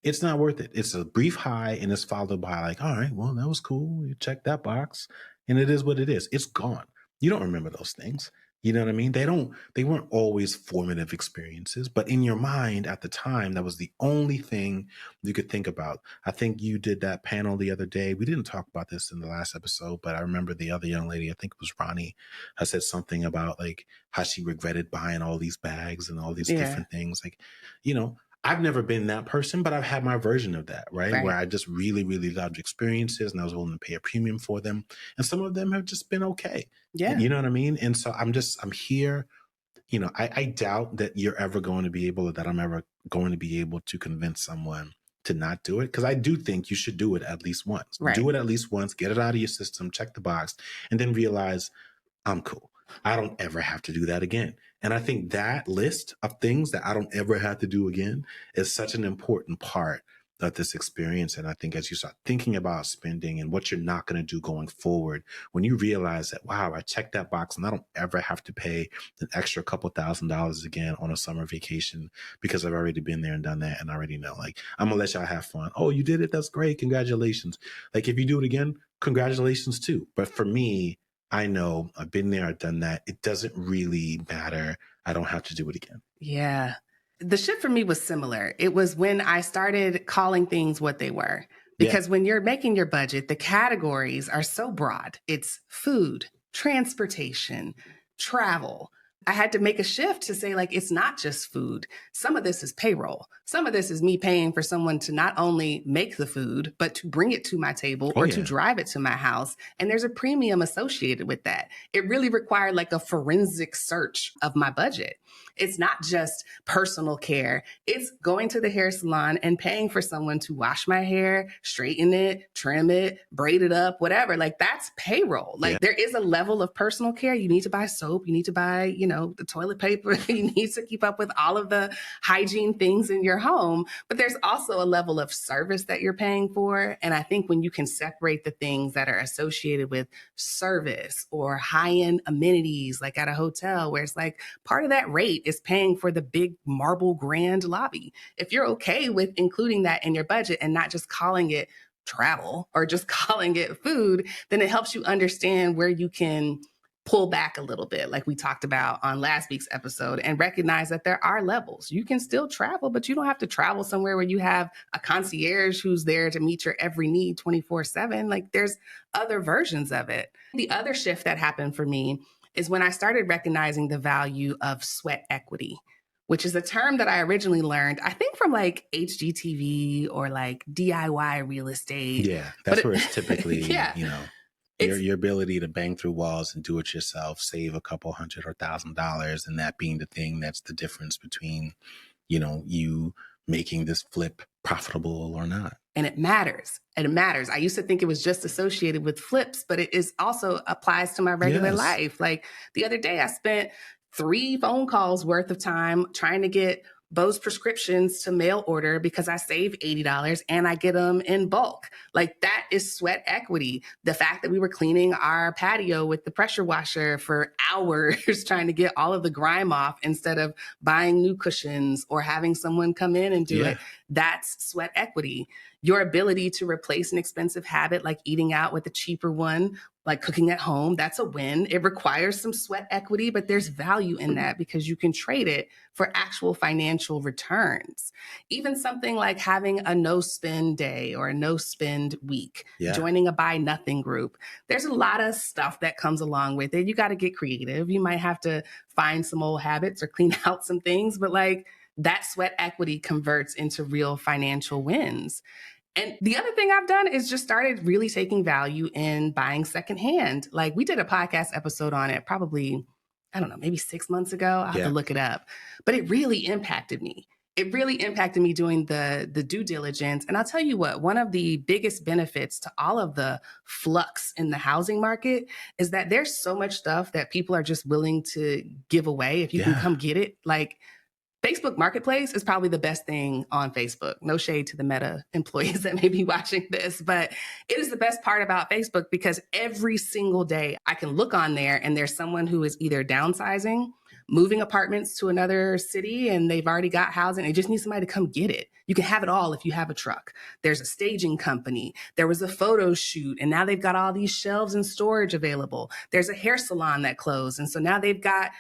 it's not worth it. It's a brief high, and it's followed by all right, well, that was cool. You checked that box, and it is what it is. It's gone. You don't remember those things. You know what I mean? They weren't always formative experiences, but in your mind at the time, that was the only thing you could think about. I think you did that panel the other day. We didn't talk about this in the last episode, but I remember the other young lady, I think it was Ronnie, I said something about like how she regretted buying all these bags and all these different things. Like, you know, I've never been that person, but I've had my version of that, right? Where I just really, really loved experiences and I was willing to pay a premium for them. And some of them have just been okay. Yeah. You know what I mean? And so I'm here. You know, I doubt that you're ever going to be able, that I'm ever going to be able to convince someone to not do it. Because I do think you should do it at least once. Right. Do it at least once, get it out of your system, check the box, and then realize I'm cool. I don't ever have to do that again. And I think that list of things that I don't ever have to do again is such an important part of this experience. And I think as you start thinking about spending and what you're not going to do going forward, when you realize that, wow, I checked that box and I don't ever have to pay an extra couple $1,000s again on a summer vacation because I've already been there and done that. And I already know, like, I'm gonna let y'all have fun. Oh, you did it. That's great. Congratulations. Like, if you do it again, congratulations too. But for me, I know I've been there, I've done that. It doesn't really matter. I don't have to do it again. Yeah. The shift for me was similar. It was when I started calling things what they were. Because when you're making your budget, the categories are so broad. It's food, transportation, travel. I had to make a shift to say, like, it's not just food. Some of this is payroll. Some of this is me paying for someone to not only make the food, but to bring it to my table or to drive it to my house. And there's a premium associated with that. It really required like a forensic search of my budget. It's not just personal care. It's going to the hair salon and paying for someone to wash my hair, straighten it, trim it, braid it up, whatever. Like, that's payroll. Like, there is a level of personal care. You need to buy soap. You need to buy, you know, the toilet paper. You need to keep up with all of the hygiene things in your home. But there's also a level of service that you're paying for. And I think when you can separate the things that are associated with service or high-end amenities, like at a hotel, where it's like part of that rate is paying for the big marble grand lobby. If you're okay with including that in your budget and not just calling it travel or just calling it food, then it helps you understand where you can pull back a little bit, like we talked about on last week's episode, and recognize that there are levels. You can still travel, but you don't have to travel somewhere where you have a concierge who's there to meet your every need 24/7. Like, there's other versions of it. The other shift that happened for me is when I started recognizing the value of sweat equity, which is a term that I originally learned, I think from like HGTV or like DIY real estate. Yeah, that's where it's typically, you know, your ability to bang through walls and do it yourself, save a couple $100 or $1,000, and that being the thing that's the difference between, you know, you making this flip profitable or not. And it matters. And it matters. I used to think it was just associated with flips, but it is also applies to my regular life. Like, the other day I spent 3 phone calls worth of time trying to get Bo's prescriptions to mail order because I save $80 and I get them in bulk. Like, that is sweat equity. The fact that we were cleaning our patio with the pressure washer for hours trying to get all of the grime off instead of buying new cushions or having someone come in and do it. That's sweat equity. Your ability to replace an expensive habit like eating out with a cheaper one, like cooking at home, that's a win. It requires some sweat equity, but there's value in that because you can trade it for actual financial returns. Even something like having a no spend day or a no spend week, joining a buy nothing group. There's a lot of stuff that comes along with it. You got to get creative. You might have to find some old habits or clean out some things, but like, that sweat equity converts into real financial wins. And the other thing I've done is just started really taking value in buying secondhand. Like, we did a podcast episode on it probably, I don't know, maybe 6 months ago. I'll have to look it up. But it really impacted me. It really impacted me doing the due diligence. And I'll tell you what, one of the biggest benefits to all of the flux in the housing market is that there's so much stuff that people are just willing to give away if you can come get it. Like, Facebook Marketplace is probably the best thing on Facebook. No shade to the Meta employees that may be watching this, but it is the best part about Facebook because every single day I can look on there and there's someone who is either downsizing, moving apartments to another city, and they've already got housing. They just need somebody to come get it. You can have it all if you have a truck. There's a staging company. There was a photo shoot, and now they've got all these shelves and storage available. There's a hair salon that closed, and so now they've got,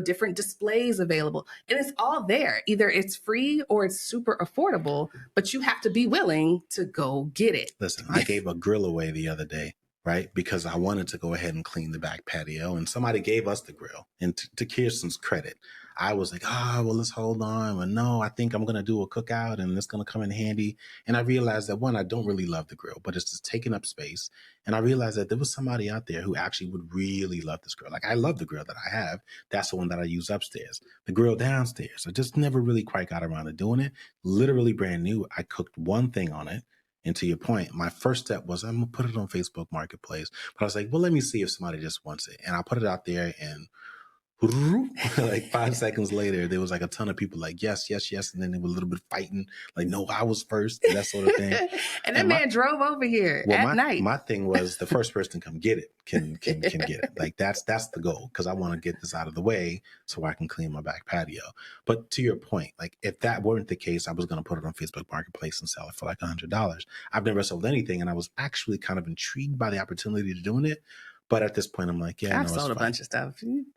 different displays available. And it's all there. Either it's free or it's super affordable, but you have to be willing to go get it. Listen, I gave a grill away the other day, right? Because I wanted to go ahead and clean the back patio, and somebody gave us the grill. And to Kiersten's credit, I was like, well, let's hold on. But no, I think I'm going to do a cookout and it's going to come in handy. And I realized that, one, I don't really love the grill, but it's just taking up space. And I realized that there was somebody out there who actually would really love this grill. Like, I love the grill that I have. That's the one that I use upstairs. The grill downstairs, I just never really quite got around to doing it. Literally brand new. I cooked one thing on it. And to your point, my first step was I'm going to put it on Facebook Marketplace. But I was like, well, let me see if somebody just wants it. And I put it out there, and like 5 seconds later, there was like a ton of people like, yes, yes, yes. And then they were a little bit fighting, like, no, I was first, and that sort of thing. And that man drove over here at night. My thing was the first person to come get it can get it. Like, that's the goal, because I want to get this out of the way so I can clean my back patio. But to your point, like, if that weren't the case, I was going to put it on Facebook Marketplace and sell it for like $100. I've never sold anything, and I was actually kind of intrigued by the opportunity to doing it. But at this point, I'm like, I've sold a bunch of stuff.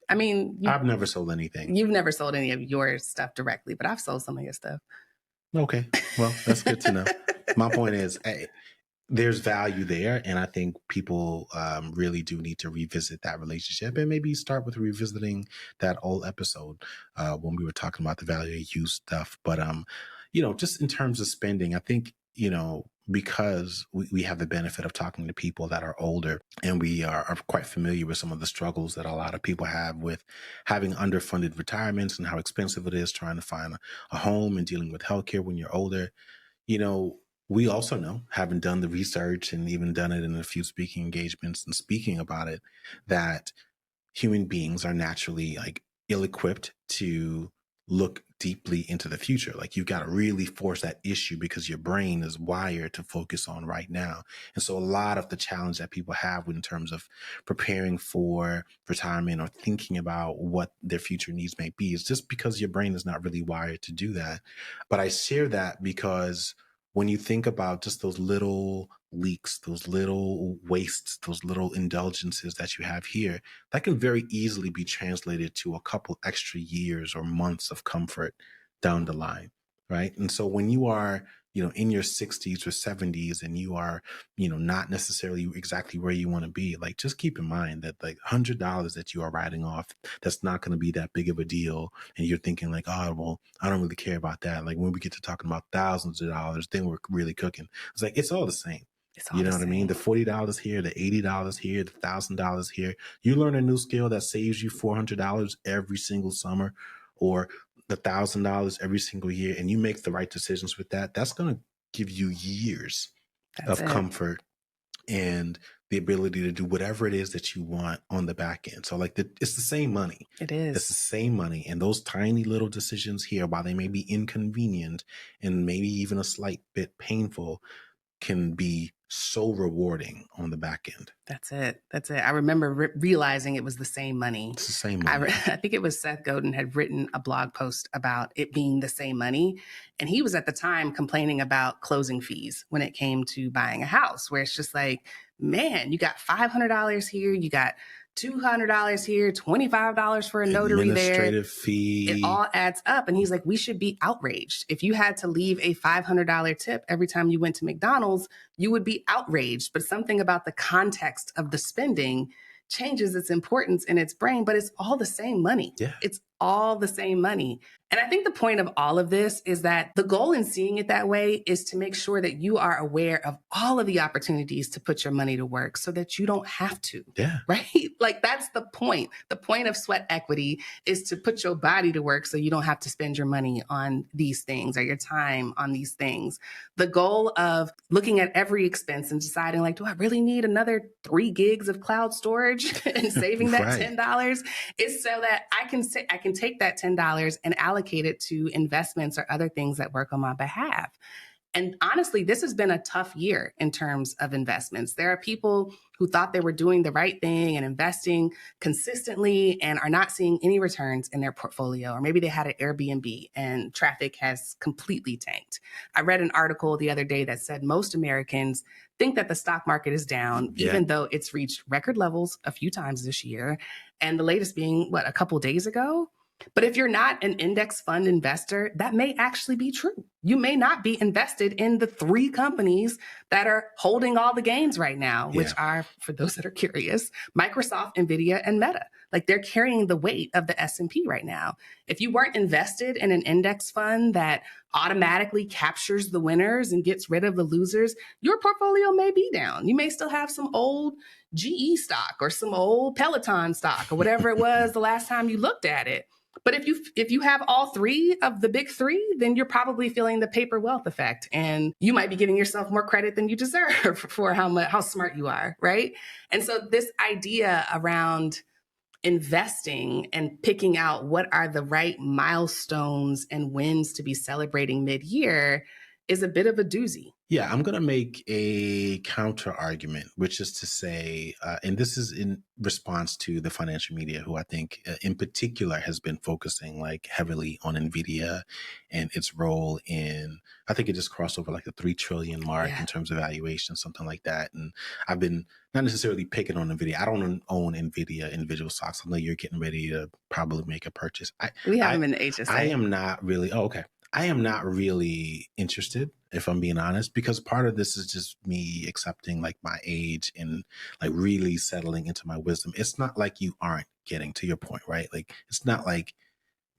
I mean, I've never sold anything. You've never sold any of your stuff directly, but I've sold some of your stuff. Okay. Well, that's good to know. My point is, there's value there. And I think people really do need to revisit that relationship, and maybe start with revisiting that old episode when we were talking about the value of use stuff. But, just in terms of spending, I think, because we have the benefit of talking to people that are older, and we are quite familiar with some of the struggles that a lot of people have with having underfunded retirements and how expensive it is trying to find a home and dealing with healthcare when you're older. We also know, having done the research and even done it in a few speaking engagements and speaking about it, that human beings are naturally like ill-equipped to look deeply into the future. Like, you've got to really force that issue because your brain is wired to focus on right now. And so a lot of the challenge that people have in terms of preparing for retirement or thinking about what their future needs may be is just because your brain is not really wired to do that. But I share that because when you think about just those little leaks, those little wastes, those little indulgences that you have here, that can very easily be translated to a couple extra years or months of comfort down the line, right? And so when you are, in your 60s or 70s, and you are, not necessarily exactly where you want to be, like, just keep in mind that like $100 that you are writing off, that's not going to be that big of a deal. And you're thinking like, oh, well, I don't really care about that. Like, when we get to talking about thousands of dollars, then we're really cooking. It's like, it's all the same. You know what I mean? The $40 here, the $80 here, the $1,000 here. You learn a new skill that saves you $400 every single summer, or the $1,000 every single year, and you make the right decisions with that. That's going to give you years of comfort and the ability to do whatever it is that you want on the back end. So like, it's the same money. It is. It's the same money. And those tiny little decisions here, while they may be inconvenient and maybe even a slight bit painful, can be so rewarding on the back end. That's it. I remember realizing it was the same money. It's the same money. I think it was Seth Godin had written a blog post about it being the same money. And he was at the time complaining about closing fees when it came to buying a house, where it's just like, man, you got $500 here, you got $200 here, $25 for a notary there. Administrative fee. It all adds up. And he's like, we should be outraged. If you had to leave a $500 tip every time you went to McDonald's, you would be outraged. But something about the context of the spending changes its importance in its brain, but it's all the same money. Yeah. It's all the same money. And I think the point of all of this is that the goal in seeing it that way is to make sure that you are aware of all of the opportunities to put your money to work so that you don't have to. Yeah. Right? Like, that's the point. The point of sweat equity is to put your body to work so you don't have to spend your money on these things or your time on these things. The goal of looking at every expense and deciding like, do I really need another 3 gigs of cloud storage and saving that Right. $10 is so that I can take that $10 and allocate it to investments or other things that work on my behalf. And honestly, this has been a tough year in terms of investments. There are people who thought they were doing the right thing and investing consistently and are not seeing any returns in their portfolio. Or maybe they had an Airbnb and traffic has completely tanked. I read an article the other day that said most Americans think that the stock market is down, even though it's reached record levels a few times this year. And the latest being, a couple days ago? But if you're not an index fund investor, that may actually be true. You may not be invested in the 3 companies that are holding all the gains right now, which are, for those that are curious, Microsoft, Nvidia, and Meta. Like, they're carrying the weight of the S&P right now. If you weren't invested in an index fund that automatically captures the winners and gets rid of the losers, your portfolio may be down. You may still have some old GE stock or some old Peloton stock or whatever it was the last time you looked at it. But if you have all 3 of the big 3, then you're probably feeling the paper wealth effect, and you might be giving yourself more credit than you deserve for how smart you are, right? And so this idea around investing and picking out what are the right milestones and wins to be celebrating mid-year is a bit of a doozy. Yeah, I'm going to make a counter argument, which is to say, and this is in response to the financial media, who I think in particular has been focusing like heavily on Nvidia and its role in, I think it just crossed over like the 3 trillion mark in terms of valuation, something like that. And I've been not necessarily picking on Nvidia. I don't own Nvidia individual stocks. I know you're getting ready to probably make a purchase. We have them in the HSA. I am not really, okay. I am not really interested, if I'm being honest, because part of this is just me accepting like my age and like really settling into my wisdom. It's not like you aren't getting, to your point, right? Like, it's not like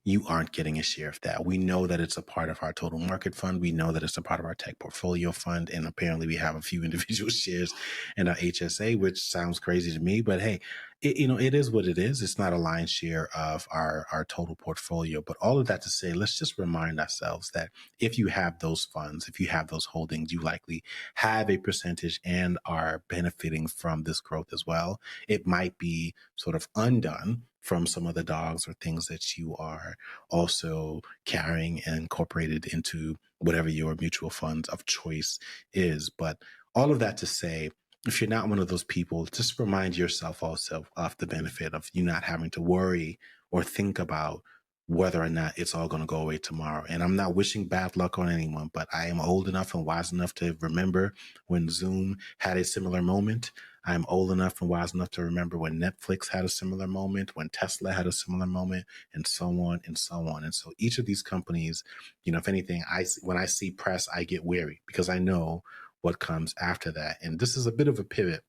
you aren't getting a share of that. We know that it's a part of our total market fund. We know that it's a part of our tech portfolio fund. And apparently we have a few individual shares in our HSA, which sounds crazy to me, but hey, it is what it is. It's not a lion's share of our total portfolio, but all of that to say, let's just remind ourselves that if you have those funds, if you have those holdings, you likely have a percentage and are benefiting from this growth as well. It might be sort of undone from some of the dogs or things that you are also carrying and incorporated into whatever your mutual fund of choice is. But all of that to say, if you're not one of those people, just remind yourself also of the benefit of you not having to worry or think about whether or not it's all going to go away tomorrow. And I'm not wishing bad luck on anyone, but I am old enough and wise enough to remember when Zoom had a similar moment. I'm old enough and wise enough to remember when Netflix had a similar moment, when Tesla had a similar moment, and so on and so on. And so each of these companies, if anything, when I see press, I get wary because I know what comes after that. And this is a bit of a pivot,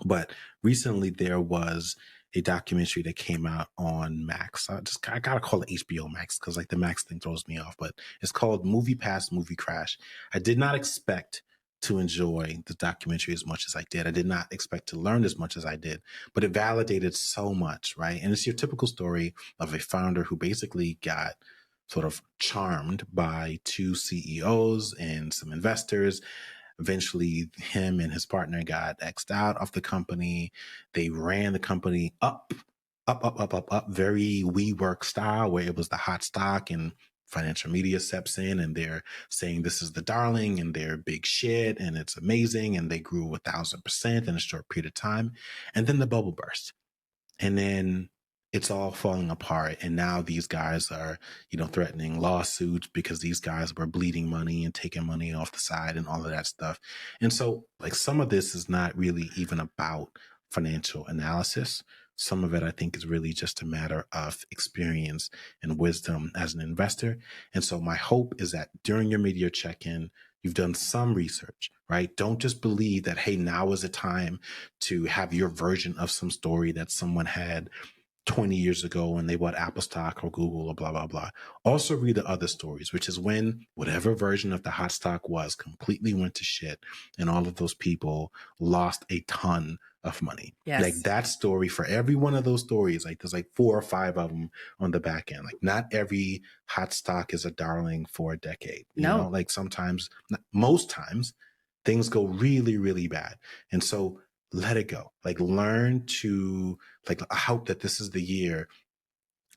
but recently there was a documentary that came out on Max. I gotta call it HBO Max because like the Max thing throws me off, but it's called Movie Pass Movie Crash. I did not expect to enjoy the documentary as much as I did. I did not expect to learn as much as I did, but it validated so much, right? And it's your typical story of a founder who basically got sort of charmed by 2 CEOs and some investors. Eventually, him and his partner got X'd out of the company. They ran the company up, very WeWork style, where it was the hot stock and financial media steps in and they're saying this is the darling and they're big shit and it's amazing. And they grew 1,000% in a short period of time. And then the bubble burst. And then it's all falling apart. And now these guys are, threatening lawsuits because these guys were bleeding money and taking money off the side and all of that stuff. And so like some of this is not really even about financial analysis. Some of it, I think, is really just a matter of experience and wisdom as an investor. And so my hope is that during your mid-year check-in, you've done some research, right? Don't just believe that, hey, now is the time to have your version of some story that someone had 20 years ago when they bought Apple stock or Google or blah, blah, blah. Also read the other stories, which is when whatever version of the hot stock was completely went to shit and all of those people lost a ton of money. Yes. Like that story, for every one of those stories, like there's like 4 or 5 of them on the back end. Like not every hot stock is a darling for a decade. You know, like sometimes, most times things go really, really bad. And so let it go. Like learn to, like, I hope that this is the year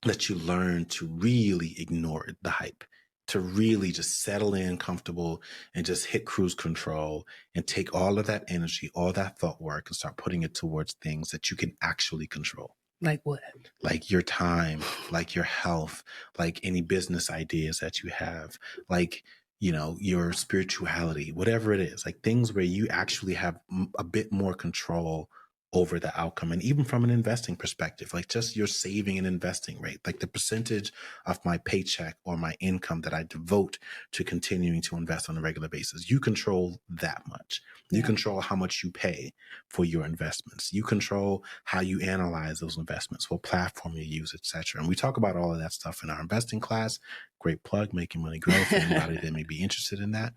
that you learn to really ignore the hype to really just settle in comfortable and just hit cruise control and take all of that energy, all that thought work and start putting it towards things that you can actually control. Like what? Like your time, like your health, like any business ideas that you have, like, you know, your spirituality, whatever it is, like things where you actually have a bit more control over the outcome. And even from an investing perspective, like just your saving and investing rate, like the percentage of my paycheck or my income that I devote to continuing to invest on a regular basis, you control that much. You control how much you pay for your investments. You control how you analyze those investments, what platform you use, etc. And we talk about all of that stuff in our investing class. Great plug, Making Money Grow, for anybody that may be interested in that.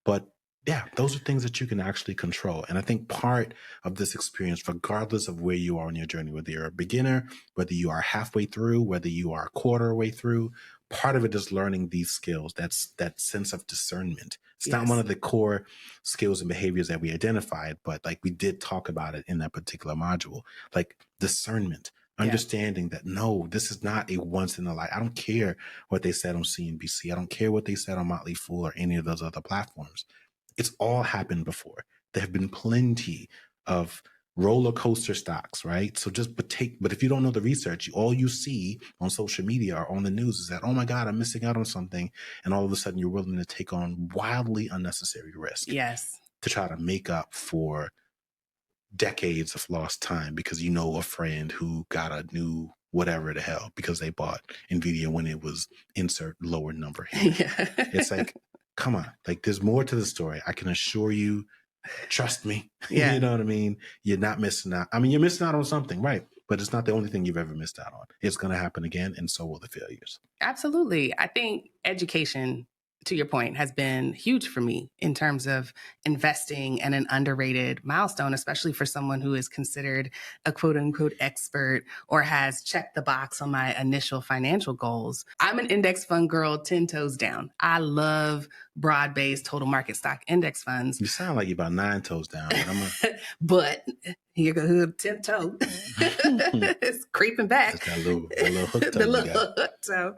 But yeah, those are things that you can actually control. And I think part of this experience, regardless of where you are on your journey, whether you're a beginner, whether you are halfway through, whether you are a quarter way through, part of it is learning these skills. That's that sense of discernment. It's not one of the core skills and behaviors that we identified, but like we did talk about it in that particular module, like discernment. Understanding that, no, this is not a once in a life. I don't care what they said on CNBC. I don't care what they said on Motley Fool or any of those other platforms. It's all happened before. There have been plenty of roller coaster stocks, right? So but if you don't know the research, all you see on social media or on the news is that, oh my God, I'm missing out on something. And all of a sudden you're willing to take on wildly unnecessary risk. Yes. To try to make up for decades of lost time because you know a friend who got a new whatever the hell because they bought NVIDIA when it was insert lower number here. It's like, come on, like there's more to the story. I can assure you, trust me. You know what I mean? You're not missing out. I mean, you're missing out on something, right? But it's not the only thing you've ever missed out on. It's going to happen again, and so will the failures. Absolutely. I think education, to your point, has been huge for me in terms of investing and an underrated milestone, especially for someone who is considered a quote unquote expert or has checked the box on my initial financial goals. I'm an index fund girl, 10 toes down. I love broad-based total market stock index funds. You sound like you're about 9 toes down. But here goes 10 toe. It's creeping back. It's that little hook toe. The little hook toe.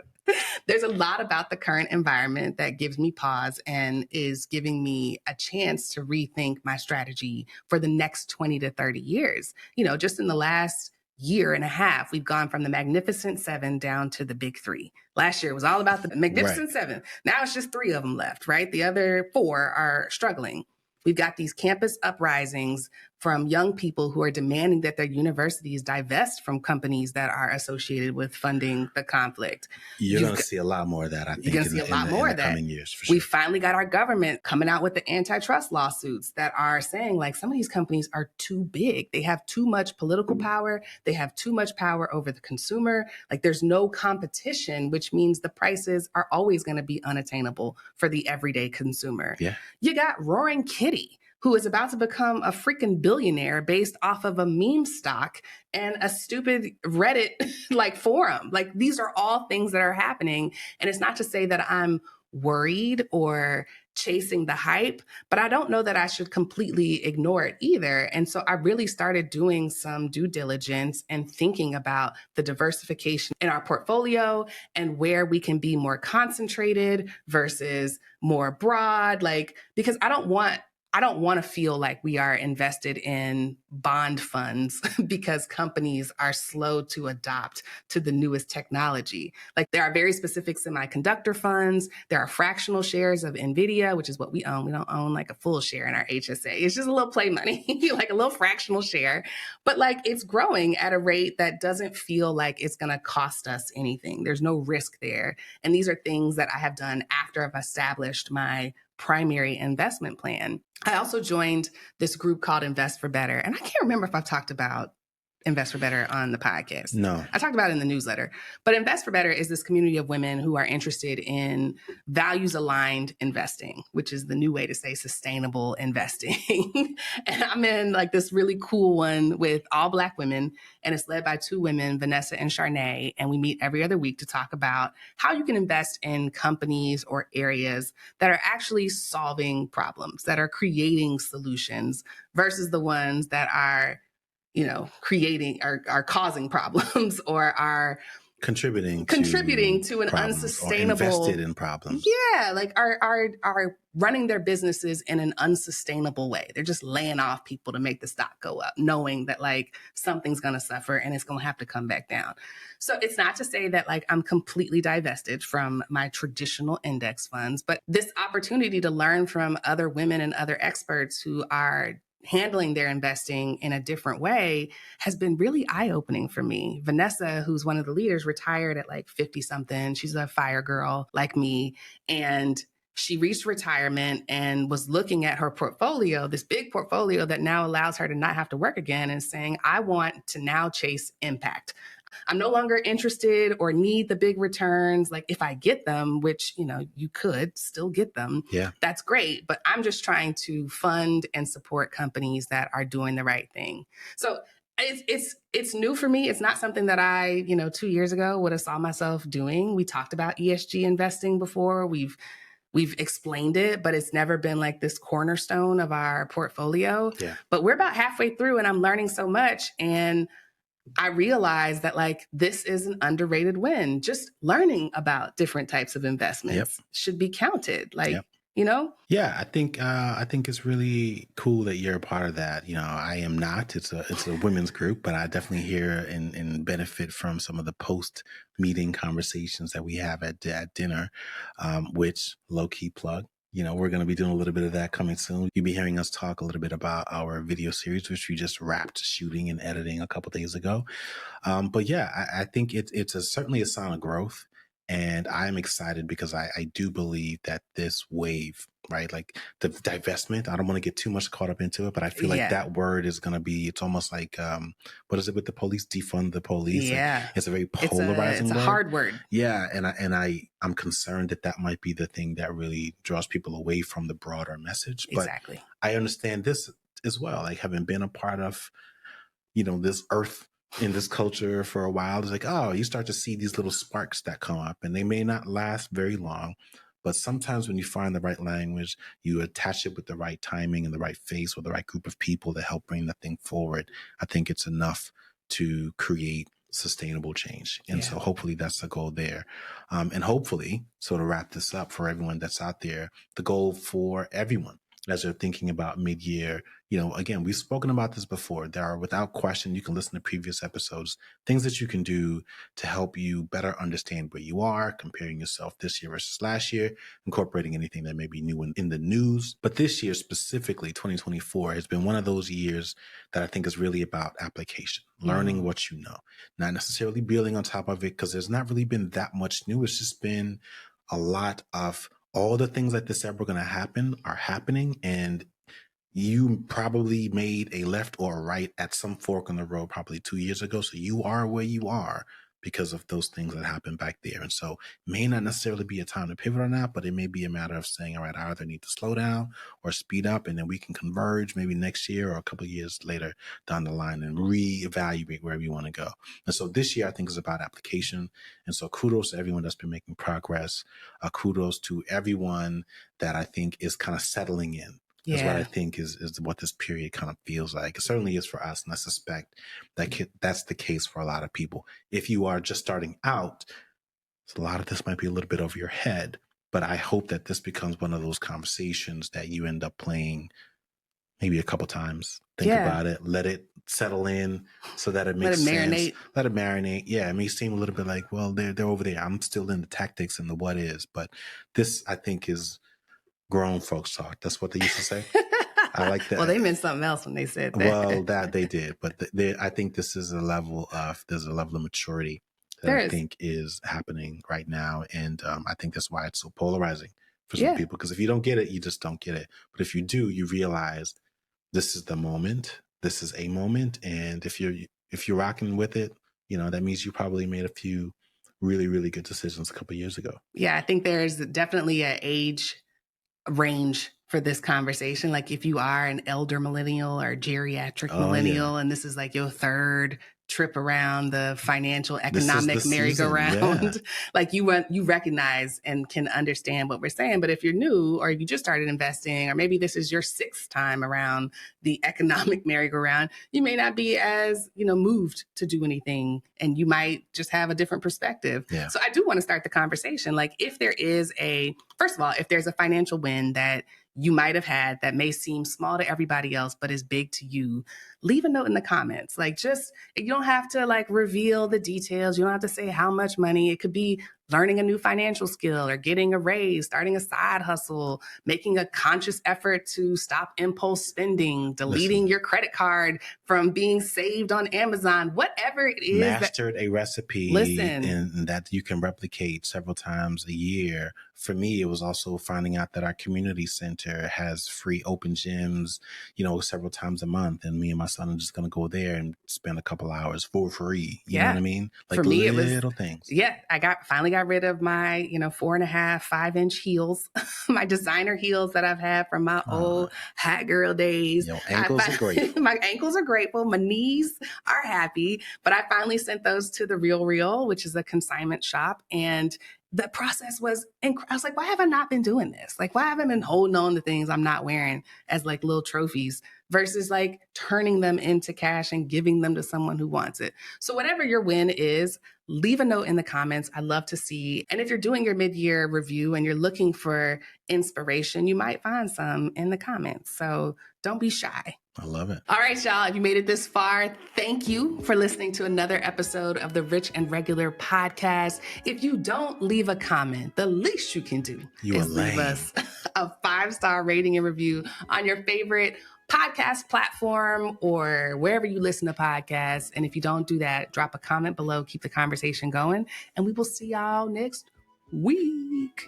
There's a lot about the current environment that gives me pause and is giving me a chance to rethink my strategy for the next 20 to 30 years. You know, just in the last year and a half, we've gone from the Magnificent Seven down to the Big Three. Last year it was all about the Magnificent Seven. Now it's just 3 of them left, right? The other 4 are struggling. We've got these campus uprisings from young people who are demanding that their universities divest from companies that are associated with funding the conflict. You're going to see a lot more of that, I think, in the coming years, for sure. We finally got our government coming out with the antitrust lawsuits that are saying, like, some of these companies are too big. They have too much political power. They have too much power over the consumer. Like, there's no competition, which means the prices are always going to be unattainable for the everyday consumer. Yeah. You got Roaring Kitty, who is about to become a freaking billionaire based off of a meme stock and a stupid Reddit like forum. Like, these are all things that are happening. And it's not to say that I'm worried or chasing the hype, but I don't know that I should completely ignore it either. And so I really started doing some due diligence and thinking about the diversification in our portfolio and where we can be more concentrated versus more broad, like, because I don't want to feel like we are invested in bond funds because companies are slow to adopt to the newest technology. Like, there are very specific semiconductor funds. There are fractional shares of NVIDIA, which is what we own. We don't own like a full share in our HSA. It's just a little play money, like a little fractional share. But like, it's growing at a rate that doesn't feel like it's going to cost us anything. There's no risk there. And these are things that I have done after I've established my primary investment plan. I also joined this group called Invest for Better. And I can't remember if I've talked about Invest for Better on the podcast. No. I talked about it in the newsletter. But Invest for Better is this community of women who are interested in values-aligned investing, which is the new way to say sustainable investing. And I'm in like this really cool one with all Black women, and it's led by 2 women, Vanessa and Charnay. And we meet every other week to talk about how you can invest in companies or areas that are actually solving problems, that are creating solutions versus the ones that are, you know, creating are causing problems or are contributing to an problems or unsustainable, invested in problems. Yeah, like are running their businesses in an unsustainable way. They're just laying off people to make the stock go up, knowing that like something's going to suffer and it's going to have to come back down. So it's not to say that like I'm completely divested from my traditional index funds, but this opportunity to learn from other women and other experts who are handling their investing in a different way has been really eye-opening for me. Vanessa, who's one of the leaders, retired at like 50 something. She's a fire girl like me. And she reached retirement and was looking at her portfolio, this big portfolio that now allows her to not have to work again, and saying, I want to now chase impact. I'm no longer interested or need the big returns. Like if I get them, which, you know, you could still get them, that's great. But I'm just trying to fund and support companies that are doing the right thing. So it's new for me. It's not something that I, 2 years ago would have saw myself doing. We talked about ESG investing before. We've explained it, but it's never been like this cornerstone of our portfolio. Yeah. But we're about halfway through and I'm learning so much. And I realized that like this is an underrated win. Just learning about different types of investments should be counted. Like, Yeah, I think it's really cool that you're a part of that. I am not. It's a women's group, but I definitely hear and benefit from some of the post meeting conversations that we have at dinner, which low key plug. We're going to be doing a little bit of that coming soon. You'll be hearing us talk a little bit about our video series, which we just wrapped shooting and editing a couple days ago. But yeah, I think it's certainly a sign of growth. And I'm excited because I do believe that this wave, right, like the divestment, I don't want to get too much caught up into it, but I feel like that word is going to be, it's almost like, what is it with the police? Defund the police. Yeah. Like, it's a very polarizing word. It's a hard word. Yeah. And I'm concerned that might be the thing that really draws people away from the broader message. But exactly. I understand this as well, like having been a part of, this earth in this culture for a while. It's like, oh, you start to see these little sparks that come up and they may not last very long. But sometimes when you find the right language, you attach it with the right timing and the right face with the right group of people to help bring the thing forward. I think it's enough to create sustainable change. And so hopefully that's the goal there. And hopefully, so to wrap this up for everyone that's out there, the goal for everyone as they're thinking about mid-year, again, we've spoken about this before. There are, without question, you can listen to previous episodes, things that you can do to help you better understand where you are, comparing yourself this year versus last year, incorporating anything that may be new in the news. But this year specifically, 2024, has been one of those years that I think is really about application, learning what you know, not necessarily building on top of it, because there's not really been that much new. It's just been a lot of all the things that this ever going to happen are happening, and you probably made a left or a right at some fork in the road probably 2 years ago. So you are where you are because of those things that happened back there. And so it may not necessarily be a time to pivot on that, but it may be a matter of saying, all right, I either need to slow down or speed up, and then we can converge maybe next year or a couple of years later down the line and reevaluate wherever you want to go. And so this year I think is about application. And so kudos to everyone that's been making progress. Kudos to everyone that I think is kind of settling in. Is what I think is what this period kind of feels like. It certainly is for us. And I suspect that that's the case for a lot of people. If you are just starting out, a lot of this might be a little bit over your head, but I hope that this becomes one of those conversations that you end up playing maybe a couple times. Think about it, let it settle in so that it makes sense. Let it marinate. Yeah, it may seem a little bit like, well, they're over there. I'm still in the tactics and the what is, but this I think is grown folks talk. That's what they used to say. I like that. Well, they meant something else when they said that. Well, that they did, but I think this is there's a level of maturity that I think is happening right now, and I think that's why it's so polarizing for some people. Because if you don't get it, you just don't get it. But if you do, you realize this is the moment. This is a moment, and if you're rocking with it, that means you probably made a few really, really good decisions a couple of years ago. Yeah, I think there's definitely an age range for this conversation. Like if you are an elder millennial or geriatric millennial, and this is like your third trip around the financial economic merry-go-round. Yeah. Like you recognize and can understand what we're saying. But if you're new or if you just started investing, or maybe this is your 6th time around the economic merry-go-round, you may not be as, moved to do anything, and you might just have a different perspective. Yeah. So I do want to start the conversation. Like, if there's a financial win that you might have had that may seem small to everybody else, but is big to you, leave a note in the comments. Like, you don't have to reveal the details. You don't have to say how much money. It could be learning a new financial skill, or getting a raise, starting a side hustle, making a conscious effort to stop impulse spending, deleting your credit card from being saved on Amazon, whatever it is. Mastered a recipe and that you can replicate several times a year. For me, it was also finding out that our community center has free open gyms, several times a month. And me and my son are just going to go there and spend a couple hours for free. You know what I mean? Like, for me, little things. Yeah. I finally got rid of my, 4.5, 5-inch heels, my designer heels that I've had from my old hot girl days. Your ankles are grateful. My ankles are grateful. My knees are happy. But I finally sent those to the Real, which is a consignment shop. And the process was incredible. I was like, why have I not been doing this? Like, why haven't I been holding on to things I'm not wearing as little trophies versus turning them into cash and giving them to someone who wants it? So whatever your win is, leave a note in the comments. I love to see. And if you're doing your mid-year review and you're looking for inspiration, you might find some in the comments. So don't be shy. I love it. All right, y'all. If you made it this far, thank you for listening to another episode of the Rich and Regular podcast. If you don't leave a comment, the least you can do is leave us a 5-star rating and review on your favorite podcast platform or wherever you listen to podcasts. And if you don't do that, drop a comment below, keep the conversation going, and we will see y'all next week.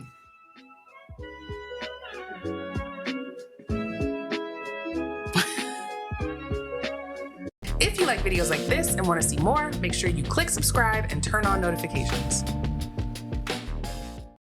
If you like videos like this and want to see more, make sure you click subscribe and turn on notifications.